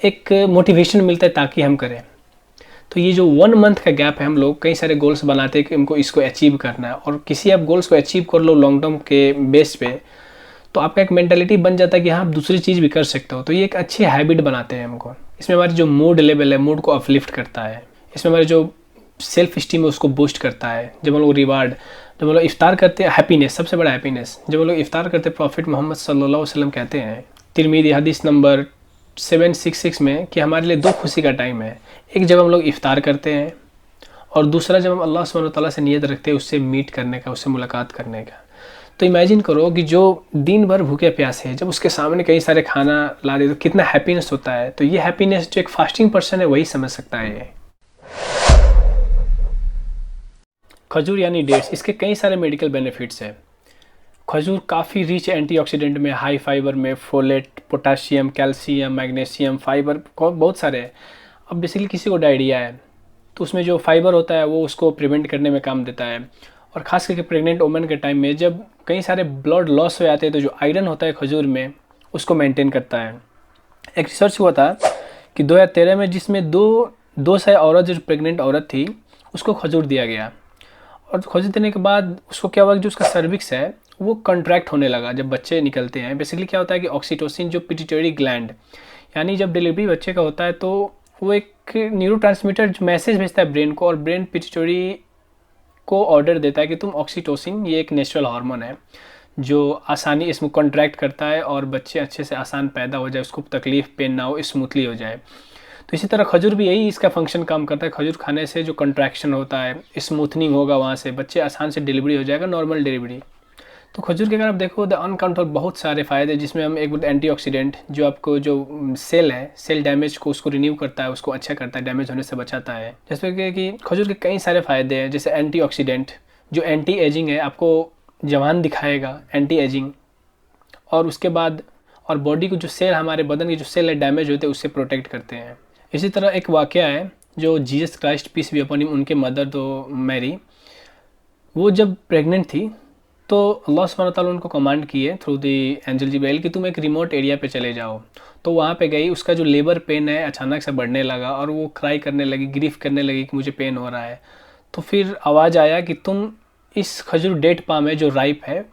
एक मोटिवेशन मिलता है ताकि हम करें। तो ये जो 1 मंथ का गैप है, हम लोग कई सारे गोल्स बनाते हैं कि हमको इसको अचीव करना है, और किसी आप गोल्स को अचीव कर लो लॉन्ग टर्म के बेस पे, तो आपका एक मेंटालिटी बन जाता है कि हाँ आप दूसरी चीज़ भी कर सकते हो। तो ये एक अच्छी हैबिट बनाते हैं हमको। इसमें हमारी जो मूड लेवल है, मूड को अपलिफ्ट करता है। इसमें हमारी जो सेल्फ स्टीम है उसको बूस्ट करता है। जब हम लोग रिवार्ड, जब हम लोग इफ्तार करते हैं, हैप्पीनेस, सबसे बड़ा हैप्पीनेस, जब हम लोग इफ्तार करते हैं, प्रॉफिट मोहम्मद सल्लल्लाहु अलैहि वसल्लम कहते हैं तिरमिज़ी हदीस नंबर 766 में कि हमारे लिए 2 खुशी का टाइम है। एक जब हम लोग इफ्तार करते हैं, और दूसरा जब हम अल्लाह सुब्हानहू तआला से नियत रखते हैं उससे मीट करने का, उससे मुलाकात करने का। तो इमेजिन करो कि जो दिन भर भूखे प्यासे है, जब उसके सामने कई सारे खाना ला दे तो कितना हैप्पीनेस होता है। तो ये हैप्पीनेस जो एक फास्टिंग पर्सन है वही समझ सकता है। ये खजूर यानी डेट्स, इसके कई सारे मेडिकल बेनिफिट्स है। खजूर काफ़ी रिच एंटीऑक्सीडेंट में, हाई फाइबर में, folate, potassium, calcium, magnesium, fibre बहुत सारे है। अब बेसिकली किसी को डायरिया है तो उसमें जो फाइबर होता है वो उसको प्रिवेंट करने में काम देता है। और ख़ास करके प्रेग्नेंट वुमेन के टाइम में जब कई सारे ब्लड लॉस हो जाते हैं तो जो आयरन होता है खजूर में उसको मेंटेन करता है। एक रिसर्च हुआ था कि 2013 में जिसमें दो सौ औरत जो प्रेग्नेंट औरत थी उसको खजूर दिया गया, और खजूर देने के बाद उसको क्या हुआ कि जो उसका सर्विक्स है वो कॉन्ट्रैक्ट होने लगा जब बच्चे निकलते हैं। बेसिकली क्या होता है कि ऑक्सीटोसिन जो पिट्यूटरी ग्लैंड यानी जब डिलीवरी बच्चे का होता है तो वो एक न्यूरोट्रांसमीटर जो मैसेज भेजता है ब्रेन को, और ब्रेन पिट्यूटरी को ऑर्डर देता है कि तुम ऑक्सीटोसिन, ये एक नेचुरल हार्मोन है जो आसानी इसमें कॉन्ट्रैक्ट करता है और बच्चे अच्छे से आसान पैदा हो जाए, उसको तकलीफ पेन ना हो, स्मूथली हो जाए। तो इसी तरह खजूर भी यही इसका फंक्शन काम करता है। खजूर खाने से जो कंट्रैक्शन होता है स्मूथनिंग होगा, वहाँ से बच्चे आसान से डिलीवरी हो जाएगा, नॉर्मल डिलीवरी। तो खजूर के अगर आप देखो द अनकाउंटेबल बहुत सारे फ़ायदे, जिसमें हम एक एंटीऑक्सीडेंट जो आपको जो सेल है, सेल डैमेज को उसको रिन्यू करता है, उसको अच्छा करता है, डैमेज होने से बचाता है। जैसे कि खजूर के कई सारे फ़ायदे हैं, जैसे एंटीऑक्सीडेंट जो एंटी एजिंग है, आपको जवान दिखाएगा, एंटी एजिंग। और उसके बाद और बॉडी को जो सेल, हमारे बदन के जो सेल है डैमेज होते हैं उससे प्रोटेक्ट करते हैं। इसी तरह एक वाक़या है जो Jesus Christ peace be upon him, उनके मदर तो मैरी, वो जब प्रेग्नेंट थी तो अल्लाह सुब्हानहू व तआला उनको कमांड किए थ्रू द एंजल जिब्राइल कि तुम एक रिमोट एरिया पे चले जाओ। तो वहाँ पे गई, उसका जो लेबर पेन है अचानक से बढ़ने लगा और वो क्राई करने लगी, ग्रीफ करने लगी कि मुझे पेन हो रहा है। तो फिर आवाज़ आया कि तुम इस खजूर डेट पाम है जो राइप है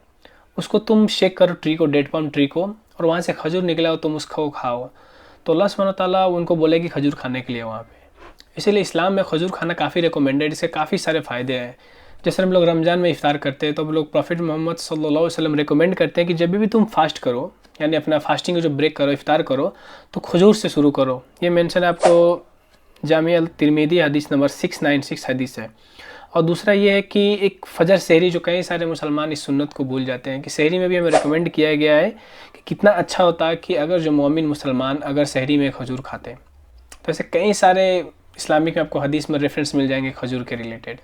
उसको तुम शेक करो, ट्री को, डेट पाम ट्री को, और वहाँ से खजूर निकला हो तुम उसको खाओ। तो अल्लाह सुब्हानहू व तआला उनको बोले कि खजूर खाने के लिए वहाँ पे। इसीलिए इस्लाम में खजूर खाना काफ़ी रिकमेंडेड, इसके काफ़ी सारे फ़ायदे हैं। जैसे हम लोग रमज़ान में इफ्तार करते हैं तो हम लोग प्रॉफिट मोहम्मद सल्लल्लाहु अलैहि वसल्लम रिकमेंड करते हैं कि जब भी तुम फास्ट करो, यानी अपना फास्टिंग को जो ब्रेक करो, इफ्तार करो, तो खजूर से शुरू करो। ये मेंशन आपको जामिया तिरमिज़ी हदीस नंबर 696 हदीस है। और दूसरा ये है कि एक फजर सहरी, जो कई सारे मुसलमान इस सुन्नत को भूल जाते हैं, कि सहरी में भी हमें रिकमेंड किया गया है कि कितना अच्छा होता है कि अगर जो मोमिन मुसलमान अगर सहरी में खजूर खाते। तो ऐसे कई सारे इस्लामिक में आपको हदीस में रेफरेंस मिल जाएंगे खजूर के रिलेटेड।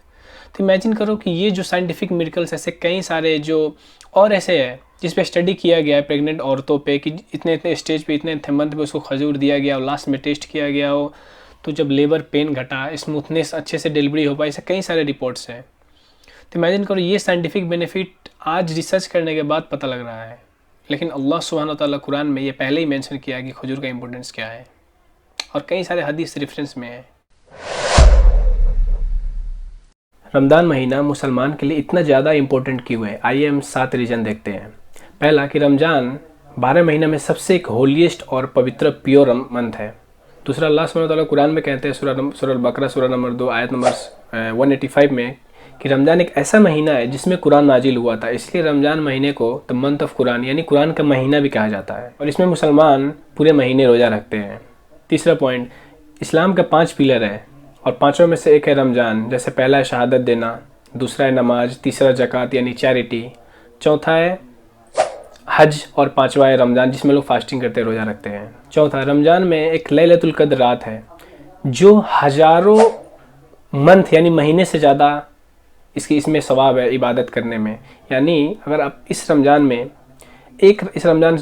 तो इमेजिन करो कि ये जो साइंटिफिक मिरेकल्स ऐसे कई सारे जो और ऐसे है जिस पे स्टडी किया गया है प्रेग्नेंट औरतों पे, कि इतने इतने स्टेज पे, इतने इतने मंथ पे उसको खजूर दिया गया और लास्ट में टेस्ट किया गया हो तो जब लेबर पेन घटा, स्मूथनेस अच्छे से डिलीवरी हो पाई, ऐसे कई सारे रिपोर्ट्स हैं। तो इमेजिन करो ये साइंटिफिक बेनिफिट आज रिसर्च करने के बाद पता लग रहा है, लेकिन अल्लाह सुब्हानहू व तआला कुरान में ये पहले ही मेंशन किया कि खजूर का इंपॉर्टेंस क्या है, और कई सारे हदीस रेफरेंस में है। रमज़ान महीना मुसलमान के लिए इतना ज़्यादा इम्पोर्टेंट क्यों है? आइए हम 7 रीज़न देखते हैं। पहला कि रमज़ान 12 महीना में सबसे एक होलीस्ट और पवित्र प्योर मंथ है। दूसरा, अल्लाह सुब्हानहू व तआला कुरान में कहते हैं सूरह बकरा सूरह नंबर 2 आयत नंबर 185 में कि रमज़ान एक ऐसा महीना है जिसमें कुरान नाजिल हुआ था, इसलिए रमज़ान महीने को द मंथ ऑफ कुरान यानी कुरान का महीना भी कहा जाता है, और इसमें मुसलमान पूरे महीने रोज़ा रखते हैं। तीसरा पॉइंट, इस्लाम का 5 पिलर है और 5 में से एक है रमज़ान। जैसे पहला है शहादत देना, दूसरा है नमाज, तीसरा ज़कात यानी चैरिटी, चौथा है हज, और 5वां है रमज़ान जिसमें लोग फास्टिंग करते हैं, रोज़ा रखते हैं। चौथा, रमज़ान में एक लैलतुल क़द्र रात है जो हज़ारों मंथ यानी महीने से ज़्यादा इसमें सवाब है इबादत करने में। यानी अगर आप इस रमज़ान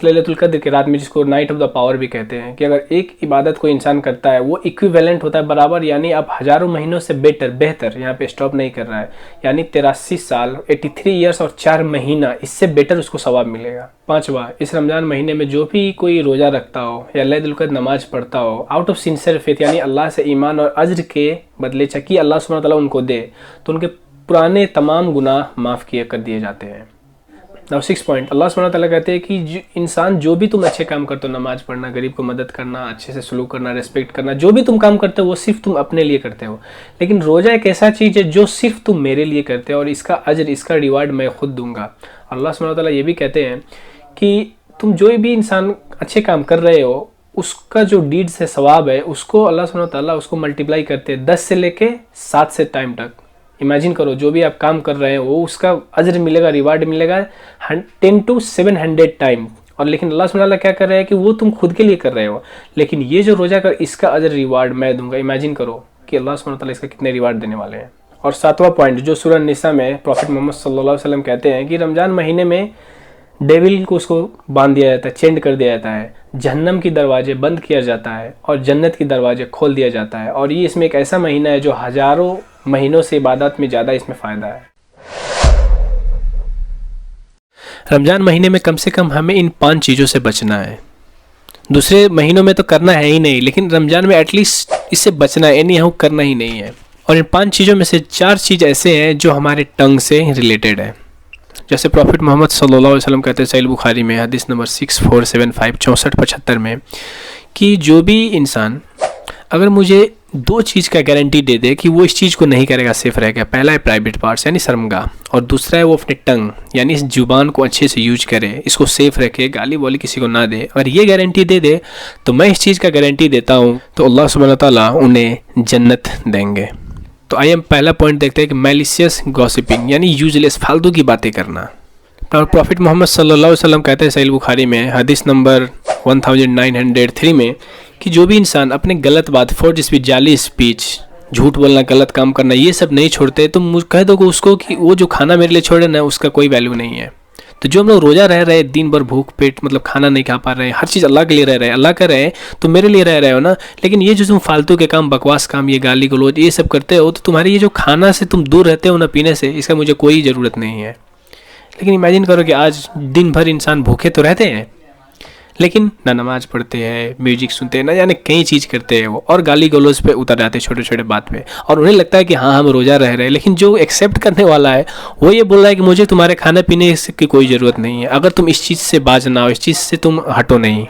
लैलतुल क़द्र की रात में, जिसको नाइट ऑफ द पावर भी कहते हैं, कि अगर एक इबादत कोई इंसान करता है वो इक्विवेलेंट होता है, बराबर, यानी आप हज़ारों महीनों से बेहतर, यहाँ पे स्टॉप नहीं कर रहा है, यानी 83 साल 83 ईयर्स और 4 महीना इससे बेटर उसको सवाब मिलेगा। 5वां, इस रमज़ान महीने में जो भी कोई रोज़ा रखता हो या लैलतुल क़द्र नमाज पढ़ता हो आउट ऑफ सिंसियर फेथ, यानी अल्लाह से ईमान और अज्र के बदले चाहिए अल्लाह सुब्हानहू व तआला उनको दे, तो उनके पुराने तमाम गुनाह माफ़ किए कर दिए जाते हैं। नाउ 6 पॉइंट, अल्लाह सुब्हानहू व तआला कहते हैं कि इंसान जो भी तुम अच्छे काम करते हो, नमाज पढ़ना, गरीब को मदद करना, अच्छे से सलूक करना, रेस्पेक्ट करना, जो भी तुम काम करते हो वो सिर्फ तुम अपने लिए करते हो, लेकिन रोज़ा एक ऐसा चीज़ है जो सिर्फ तुम मेरे लिए करते हो और इसका अज्र, इसका रिवार्ड मैं खुद दूंगा। अल्लाह सुब्हानहू व तआला ये भी कहते हैं कि तुम जो भी इंसान अच्छे काम कर रहे हो उसका जो डीड से सवाब है उसको अल्लाह सुब्हानहू व तआला उसको मल्टीप्लाई करते हैं 10 से लेके 7 से टाइम तक। इमेजिन करो जो भी आप काम कर रहे हो वो उसका अज्र मिलेगा, रिवार्ड मिलेगा 10 to 700 टाइम। और लेकिन अल्लाह सुब्हानहू व तआला क्या कर रहे हैं कि वो तुम खुद के लिए कर रहे हो, लेकिन ये जो रोज़ा कर इसका अज्र रिवार्ड मैं दूंगा। इमेजिन करो कि अल्लाह सुब्हानहू व तआला इसका कितने रिवार्ड देने वाले हैं। और 7वां पॉइंट जो सूरह निसा में प्रॉफिट मोहम्मद सल्लल्लाहु अलैहि वसल्लम कहते हैं कि रमज़ान महीने में डेविल को उसको बांध दिया जाता है, चेंड कर दिया जाता है, जहन्नम की दरवाजे बंद किया जाता है और जन्नत की दरवाजे खोल दिया जाता है। और ये इसमें एक ऐसा महीना है जो हज़ारों महीनों से इबादत में ज़्यादा इसमें फ़ायदा है। रमज़ान महीने में कम से कम हमें इन 5 चीज़ों से बचना है। दूसरे महीनों में तो करना है ही नहीं, लेकिन रमज़ान में एटलीस्ट इससे बचना है, एनी हाउ करना ही नहीं है। और इन 5 चीज़ों में से 4 चीज़ ऐसे हैं जो हमारे टंग से रिलेटेड है। जैसे प्रॉफिट मोहम्मद सल्लल्लाहु अलैहि वसल्लम कहते हैं सहीह बुखारी में हदीस नंबर 6475 6475 में कि जो भी इंसान अगर मुझे 2 चीज़ का गारंटी दे दे कि वो इस चीज़ को नहीं करेगा, सेफ रहेगा। पहला है प्राइवेट पार्ट्स यानी शर्मगाह, और दूसरा है वो अपने टंग यानी इस जुबान को अच्छे से यूज करे, इसको सेफ रखे, गाली बोली किसी को ना दे। अगर ये गारंटी दे दे तो मैं इस चीज़ का गारंटी देता हूँ तो अल्लाह सुब्हानहू व तआला उन्हें जन्नत देंगे। तो आइए हम पहला पॉइंट देखते हैं कि मैलिशियस गॉसिपिंग यानी यूजलेस फालतू की बातें करना। और प्रॉफिट मोहम्मद सल्लल्लाहु अलैहि वसल्लम कहते हैं सहीह बुखारी में हदीस नंबर 1903 में कि जो भी इंसान अपने गलत बात, फोर्ज स्पीच, जाली स्पीच, झूठ बोलना, गलत काम करना, ये सब नहीं छोड़ते तो मुझे कह दो उसको कि वो जो खाना मेरे लिए छोड़े ना उसका कोई वैल्यू नहीं है। तो जो हम लोग रोज़ा रह रहे, दिन भर भूख पेट मतलब खाना नहीं खा पा रहे, हर चीज़ अल्लाह के लिए रह रहे हैं, अल्लाह कर रहे हैं तो मेरे लिए रह रहे हो ना, लेकिन ये जो तुम फालतू के काम, बकवास काम, ये गाली गलौज ये सब करते हो तो तुम्हारे ये जो खाना से तुम दूर रहते हो ना, पीने से, इसका मुझे कोई ज़रूरत नहीं है। लेकिन इमेजिन करो कि आज दिन भर इंसान भूखे तो रहते हैं लेकिन ना नमाज पढ़ते हैं, म्यूजिक सुनते हैं, ना जाने कई चीज़ करते हैं वो, और गाली गलौज पे उतर जाते हैं छोटे छोटे बात पे, और उन्हें लगता है कि हाँ हम रोज़ा रह रहे हैं। लेकिन जो एक्सेप्ट करने वाला है वो ये बोल रहा है कि मुझे तुम्हारे खाने पीने की कोई ज़रूरत नहीं है, अगर तुम इस चीज़ से बाज ना हो, इस चीज़ से तुम हटो नहीं।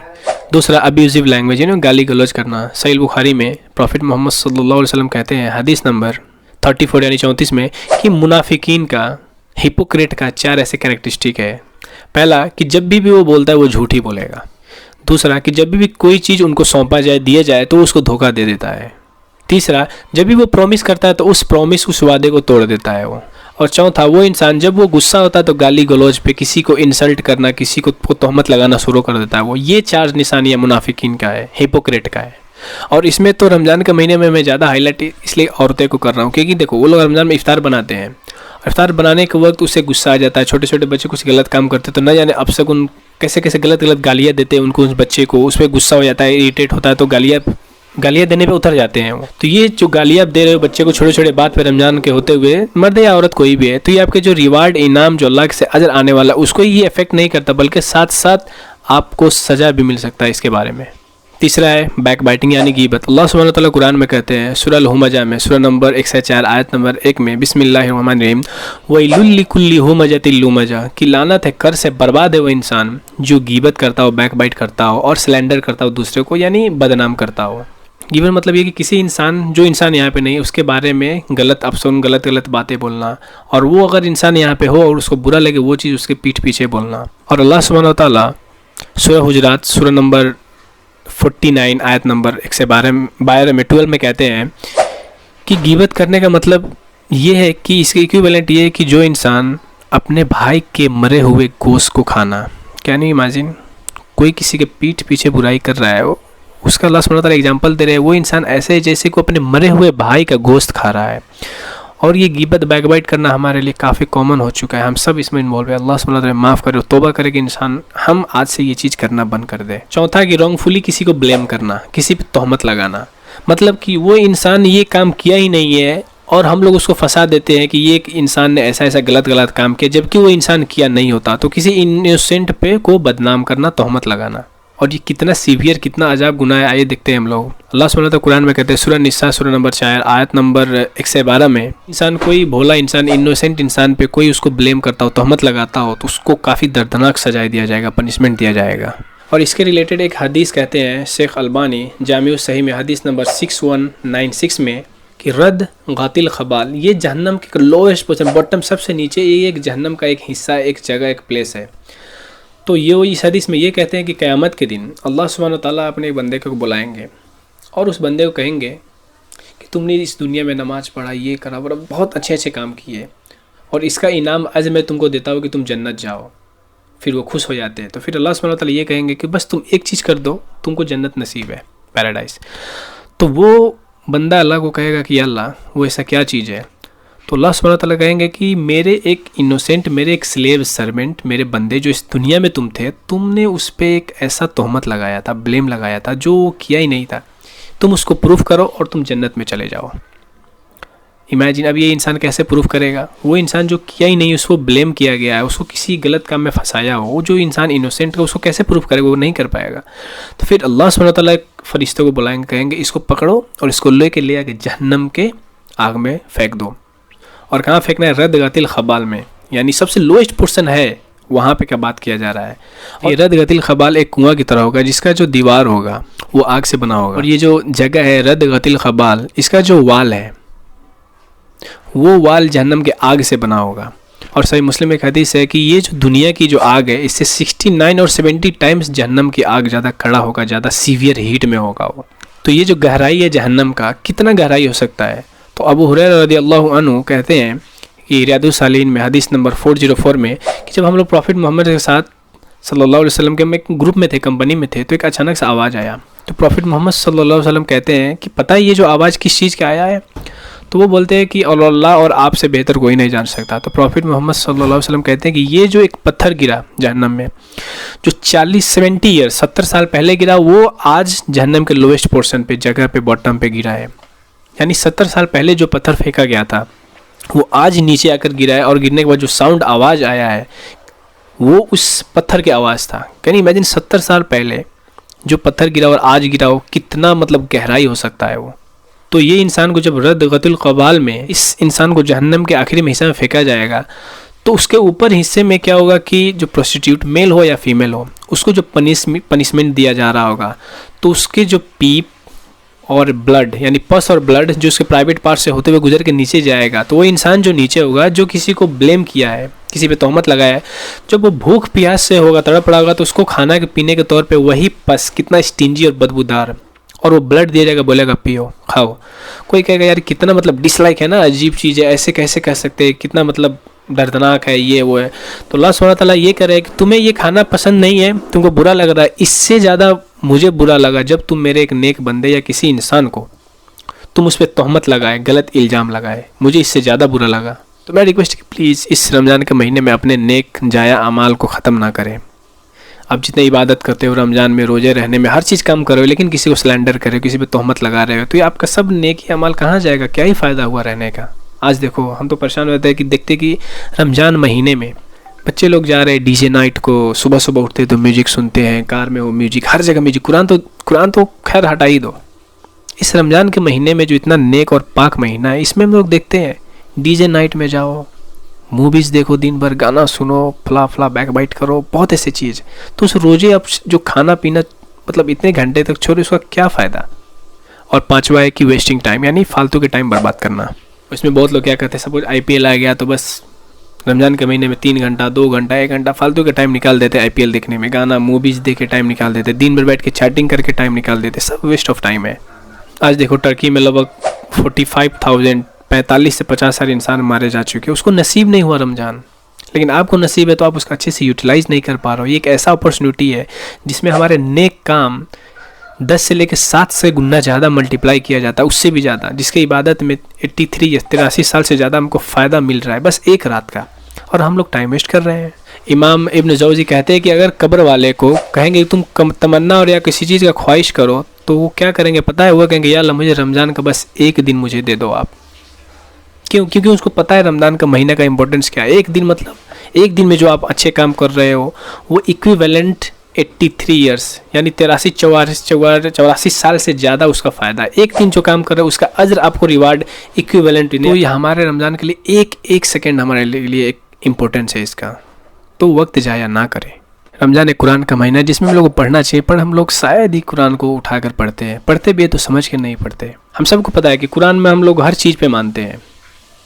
दूसरा अब्यूजिव लैंग्वेज यानी गाली गलौज करना। सहीह बुखारी में प्रॉफिट मोहम्मद सल्लल्लाहु अलैहि वसल्लम कहते हैं हदीस नंबर 34 यानी 34 में कि मुनाफिकीन का, हिपोक्रेट का 4 ऐसे कैरेक्टरिस्टिक है। पहला कि जब भी वो बोलता है वो झूठ ही बोलेगा। दूसरा कि जब भी कोई चीज़ उनको सौंपा जाए, दिया जाए तो उसको धोखा दे देता है। तीसरा, जब भी वो प्रॉमिस करता है तो उस प्रॉमिस, उस वादे को तोड़ देता है वो। और चौथा, वो इंसान जब वो गुस्सा होता है तो गाली गलौज पे, किसी को इंसल्ट करना, किसी को तोहमत लगाना शुरू कर देता है वो। ये 4 निशानियाँ मुनाफिकीन का है, हिपोक्रेट का है। और इसमें तो रमज़ान के महीने में मैं ज़्यादा हाईलाइट इसलिए औरतें को कर रहा हूँ क्योंकि देखो वो लोग रमज़ान में इफ्तार बनाते हैं, इफ्तार बनाने के वक्त उसे गुस्सा आ जाता है, छोटे छोटे बच्चे कुछ गलत काम करते तो न जाने अब से उन कैसे कैसे गलत गलत गालियाँ देते हैं उनको, उस बच्चे को, उस पर गुस्सा हो जाता है, इरिटेट होता है तो गालियाँ देने पे उतर जाते हैं वो। तो ये जो गालियाँ दे रहे हो बच्चे को छोटे छोटे बात पे रमज़ान के होते हुए, मर्द या औरत कोई भी है, तो ये आपके जो रिवार्ड, इनाम जो अल्लाह से अजर आने वाला उसको ये इफेक्ट नहीं करता, बल्कि साथ साथ आपको सज़ा भी मिल सकता है इसके बारे में। तीसरा है बैक बाइटिंग यानी गीबत। अल्लाह सुब्हानहू व तआला कुरान में कहते हैं सूरह अल-हुमज़ा में सूरह नंबर 104 आयत नंबर 1 में बिस्मिल्लाहिर्रहमानिर्रहीम वैलुल लिकुल्लि हुमज़तिल लुमज़ा कि लानत है, कर से बर्बाद है वो इंसान जो गीबत करता हो, बैक बाइट करता हो और स्लैंडर करता हो दूसरे को यानी बदनाम करता हो। गीबत मतलब ये कि किसी इंसान, जो इंसान यहाँ पे नहीं उसके बारे में गलत अफसुन, गलत गलत बातें बोलना, और वो अगर इंसान यहाँ पे हो और उसको बुरा लगे वो चीज़ उसके पीठ पीछे बोलना। और अल्लाह सुब्हानहू व तआला सूरह हुजरात सूरह नंबर 49 आयत नंबर 112 में 12 में कहते हैं कि गीबत करने का मतलब ये है कि इसके इक्विवेलेंट ये है कि जो इंसान अपने भाई के मरे हुए गोश्त को खाना, क्या नहीं, इमेजिन कोई किसी के पीठ पीछे बुराई कर रहा है, उसका अल्लाह सुब्हानहू व तआला एग्जाम्पल दे रहे हैं, वो इंसान ऐसे जैसे को अपने मरे हुए भाई का गोश्त खा रहा है। और ये गीबत बैकबाइट करना हमारे लिए काफ़ी कॉमन हो चुका है, हम सब इसमें इन्वॉल्व है। अल्लाह सुब्हानहू व तआला माफ़ करे, तौबा करे कि इंसान हम आज से ये चीज़ करना बंद कर दे। चौथा कि रॉन्गफुली किसी को ब्लेम करना, किसी पे तोहमत लगाना, मतलब कि वो इंसान ये काम किया ही नहीं है और हम लोग उसको फंसा देते हैं कि ये एक इंसान ने ऐसा ऐसा गलत गलत काम किया जबकि वो इंसान किया नहीं होता। तो किसी इनोसेंट पे को बदनाम करना, तोहमत लगाना, और ये कितना सीवियर, कितना अजाब गुनाह है, आइए देखते हैं हम लोग। अल्लाह सुब्हानहू व तआला कुरान में कहते हैं सूरह निसा सूरह नंबर 4 आयत नंबर 112 में इंसान, कोई भोला इंसान, इनोसेंट इंसान पे कोई उसको ब्लेम करता हो, तोहमत लगाता हो तो उसको काफ़ी दर्दनाक सजाए दिया जाएगा, पनिशमेंट दिया जाएगा। और इसके रिलेटेड एक हदीस कहते हैं शेख अल्बानी जामिउ सही में हदीस नंबर 6196 में कि रद गातिल खबाल, ये जहन्नम के लोएस्ट पोजीशन, बॉटम सबसे नीचे, ये एक जहन्नम का एक हिस्सा, एक जगह, एक प्लेस है। तो ये इस हदीस में ये कहते हैं कि क़यामत के दिन अल्लाह सुब्हानहू व तआला अपने एक बंदे को बुलाएंगे और उस बंदे को कहेंगे कि तुमने इस दुनिया में नमाज़ पढ़ा, ये करा, बहुत अच्छे अच्छे काम किए और इसका इनाम आज मैं तुमको देता हूँ कि तुम जन्नत जाओ। फिर वो खुश हो जाते हैं। तो फिर अल्लाह सुब्हानहू व तआला ये कहेंगे कि बस तुम एक चीज़ कर दो, तुमको जन्नत नसीब है, पैराडाइज। तो वो बंदा अल्लाह को कहेगा कि अल्लाह वो ऐसा क्या चीज़ है? तो अल्लाह सुब्हानहू व तआला कहेंगे कि मेरे एक इनोसेंट, मेरे एक स्लेव सर्वेंट, मेरे बंदे जो इस दुनिया में तुम थे, तुमने उस पर एक ऐसा तोहमत लगाया था, ब्लेम लगाया था जो किया ही नहीं था, तुम उसको प्रूफ करो और तुम जन्नत में चले जाओ। इमेजिन, अब ये इंसान कैसे प्रूफ करेगा? वो इंसान जो किया ही नहीं, उसको ब्लेम किया गया है, उसको किसी गलत काम में फंसाया हो, वो जो इंसान इनोसेंट है उसको कैसे प्रूफ करेगा? वो नहीं कर पाएगा। तो फिर अल्लाह सुब्हानहू व तआला फरिश्तों को बुलाएंगे, कहेंगे इसको पकड़ो और इसको ले आके जहन्नम के आग में फेंक दो। और कहाँ फेंकना है? रदगतिल खबाल में, यानी सबसे लोएस्ट पोर्शन है वहाँ पे क्या बात किया जा रहा है। और ये रदगतिल खबाल एक कुआं की तरह होगा जिसका जो दीवार होगा वो आग से बना होगा, और ये जो जगह है रदगतिल खबाल, इसका जो वाल है वो वाल जहन्नम के आग से बना होगा। और सही मुस्लिम एक हदीस है कि ये जो दुनिया की जो आग है इससे 69 और 70 टाइम्स जहन्नम की आग ज़्यादा कड़ा होगा, ज़्यादा सीवियर हीट में होगा वो। तो ये जो गहराई है जहन्नम का, कितना गहराई हो सकता है? तो अबू हुरैरा रज़ियल्लाहु अन्हु कहते हैं कि रियादुस सालिहीन में हदीस नंबर 404 में कि जब हम लोग प्रॉफिट मोहम्मद के साथ सल्लल्लाहु अलैहि वसल्लम के हम एक ग्रुप में थे, कंपनी में थे, तो एक अचानक से आवाज़ आया। तो प्रॉफिट मोहम्मद सल्लल्लाहु अलैहि वसल्लम कहते हैं कि पता है ये जो आवाज़ किस चीज़ का आया है? तो वो बोलते हैं कि अल्लाह और आपसे बेहतर कोई नहीं जान सकता। तो प्रॉफिट मोहम्मद सल्लल्लाहु अलैहि वसल्लम कहते हैं कि ये जो एक पत्थर गिरा जहन्नम में, जो 40-70 ईयर 70 साल पहले गिरा, वो आज जहन्नम के लोएस्ट पोर्शन पे, जगह पे, बॉटम पे गिरा है। यानी 70 साल पहले जो पत्थर फेंका गया था वो आज नीचे आकर गिरा है, और गिरने के बाद जो साउंड आवाज़ आया है वो उस पत्थर की आवाज़ था। कैन इमेजिन 70 साल पहले जो पत्थर गिरा और आज गिरा हो, कितना मतलब गहराई हो सकता है वो। तो ये इंसान को जब रदगतिल क़बाल में इस इंसान को जहन्नम के आखिरी में हिस्से में फेंका जाएगा, तो उसके ऊपर हिस्से में क्या होगा कि जो प्रोस्टिट्यूट मेल हो या फीमेल हो, उसको जो पनिशमेंट दिया जा रहा होगा, तो उसके जो पीप और ब्लड, यानी पस और ब्लड जो उसके प्राइवेट पार्ट से होते हुए गुजर के नीचे जाएगा, तो वो इंसान जो नीचे होगा, जो किसी को ब्लेम किया है, किसी पे तोहमत लगाया है, जब वो भूख प्यास से होगा, तड़प पड़ा होगा, तो उसको खाना के पीने के तौर पे वही पस, कितना स्टिंजी और बदबूदार, और वो ब्लड दिया जाएगा, बोलेगा पियो, खाओ। कोई कहेगा यार कितना मतलब डिसलाइक है ना, अजीब चीज़ है, ऐसे कैसे कह सकते हैं, कितना मतलब दर्दनाक है ये वो है। तो अल्लाह सुब्हानहू व तआला ये कह रहा है कि तुम्हें ये खाना पसंद नहीं है, तुमको बुरा लग रहा है, इससे ज़्यादा मुझे बुरा लगा जब तुम मेरे एक नेक बंदे या किसी इंसान को तुम उस पर तोहमत लगाए, गलत इल्ज़ाम लगाए, मुझे इससे ज़्यादा बुरा लगा। तो मैं रिक्वेस्ट की प्लीज़ इस रमज़ान के महीने में अपने नेक जाया अमाल को ख़त्म ना करें। आप जितने इबादत करते हो रमज़ान में, रोज़े रहने में, हर चीज़ कम करो, लेकिन किसी को स्लैंडर करे, किसी पे तोहमत लगा रहे हो, तो ये आपका सब नेकी अमाल कहाँ जाएगा? क्या ही फ़ायदा हुआ रहने का? आज देखो हम तो परेशान रहते हैं कि देखते कि रमज़ान महीने में बच्चे लोग जा रहे हैं डीजे नाइट को, सुबह सुबह उठते तो म्यूजिक सुनते हैं, कार में हो म्यूजिक, हर जगह म्यूजिक। कुरान तो खैर हटा ही दो। इस रमज़ान के महीने में जो इतना नेक और पाक महीना है, इसमें हम लोग देखते हैं डीजे नाइट में जाओ, मूवीज़ देखो, दिन भर गाना सुनो, फला बैक बाइट करो, बहुत ऐसी चीज़। तो उस रोज़े अब जो खाना पीना मतलब इतने घंटे तक छोड़े, उसका क्या फ़ायदा? और पाँचवा है कि वेस्टिंग टाइम, यानी फालतू के टाइम बर्बाद करना। इसमें बहुत लोग क्या करते हैं, सपोज IPL आ गया तो बस रमज़ान के महीने में 3 घंटा 2 घंटा 1 घंटा फालतू के टाइम निकाल देते हैं IPL देखने में, गाना मूवीज़ देख के टाइम निकाल देते, दिन भर बैठ के चैटिंग करके टाइम निकाल देते, सब वेस्ट ऑफ टाइम है। आज देखो टर्की में लगभग 45,000 45 से 50 सारे इंसान मारे जा चुके हैं, उसको नसीब नहीं हुआ रमज़ान, लेकिन आपको नसीब है तो आप उसका अच्छे से यूटिलाइज़ नहीं कर पा रहे हो। ये एक ऐसा अपॉर्चुनिटी है जिसमें हमारे नेक काम 10 से लेकर 7 से गुना ज़्यादा मल्टीप्लाई किया जाता है, उससे भी ज़्यादा, जिसके इबादत में 83 या 83 साल से ज़्यादा हमको फ़ायदा मिल रहा है बस एक रात का, और हम लोग टाइम वेस्ट कर रहे हैं। इमाम इब्न जौज़ी कहते हैं कि अगर कब्र वाले को कहेंगे तुम तमन्ना और या किसी चीज़ का ख्वाहिश करो, तो वो क्या करेंगे पता है? वो कहेंगे या अल्लाह मुझे रमज़ान का बस एक दिन मुझे दे दो आप। क्यों? क्योंकि उसको पता है रमज़ान का महीने का इंपॉर्टेंस क्या है। एक दिन मतलब एक दिन में जो आप अच्छे काम कर रहे हो वो इक्विवेलेंट 83 ईयर्स, यानी 84 साल से ज़्यादा उसका फ़ायदा है। एक दिन जो काम कर रहे हो उसका अज्र आपको रिवार्ड इक्विवेलेंट। तो ये हमारे रमज़ान के लिए एक सेकेंड हमारे लिए एक इम्पोर्टेंस है इसका, तो वक्त ज़ाया ना करें। रमज़ान एक कुरान का महीना है जिसमें हम लोग को पढ़ना चाहिए, पर हम लोग शायद ही कुरान को उठाकर पढ़ते हैं, पढ़ते भी है तो समझ के नहीं पढ़ते। हम सबको पता है कि कुरान में हम लोग हर चीज़ पे मानते हैं,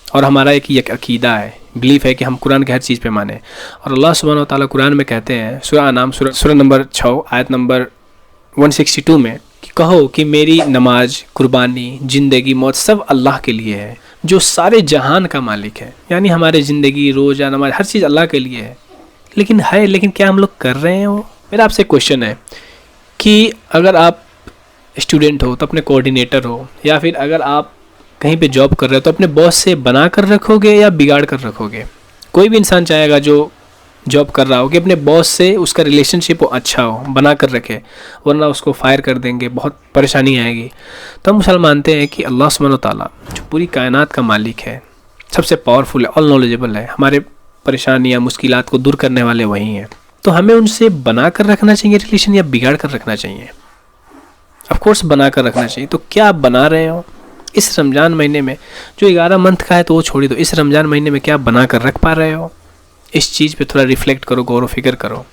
और हमारा एक अकीदा है, बिलीफ है कि हम कुरान के हर चीज़ पे माने। और अल्लाह सुब्हानहू व तआला कुरान में कहते हैं, सूरह अनाम सूरह नंबर 6 आयत नंबर 162 में कि कहो कि मेरी नमाज, कुर्बानी, ज़िंदगी, मौत सब अल्लाह के लिए है जो सारे जहान का मालिक है। यानी हमारे ज़िंदगी, रोज़ा, नमाज, हर चीज़ अल्लाह के लिए है। लेकिन क्या हम लोग कर रहे हैं वो? मेरा आपसे क्वेश्चन है कि अगर आप स्टूडेंट हो तो अपने कोऑर्डिनेटर हो, या फिर अगर आप कहीं पे जॉब कर रहे हो तो अपने बॉस से बना कर रखोगे या बिगाड़ कर रखोगे? कोई भी इंसान चाहेगा जो जॉब कर रहा हो कि अपने बॉस से उसका रिलेशनशिप हो अच्छा हो, बना कर रखे, वरना उसको फायर कर देंगे, बहुत परेशानी आएगी। तो हम मुसलमान मानते हैं कि अल्लाह सुब्हानहू व तआला जो पूरी कायनात का मालिक है, सबसे पावरफुल है, ऑल नॉलेजेबल है, हमारे परेशानियाँ मुश्किलात को दूर करने वाले वही हैं। तो हमें उनसे बना कर रखना चाहिए रिलेशन या बिगाड़ कर रखना चाहिए? ऑफ कोर्स बना कर रखना चाहिए। तो क्या आप बना रहे हो इस रमज़ान महीने में? जो 11 मंथ का है तो वो छोड़ी दो, इस रमज़ान महीने में क्या आप बना कर रख पा रहे हो? इस चीज़ पे थोड़ा रिफ्लेक्ट करो, गौर व फिक्र करो।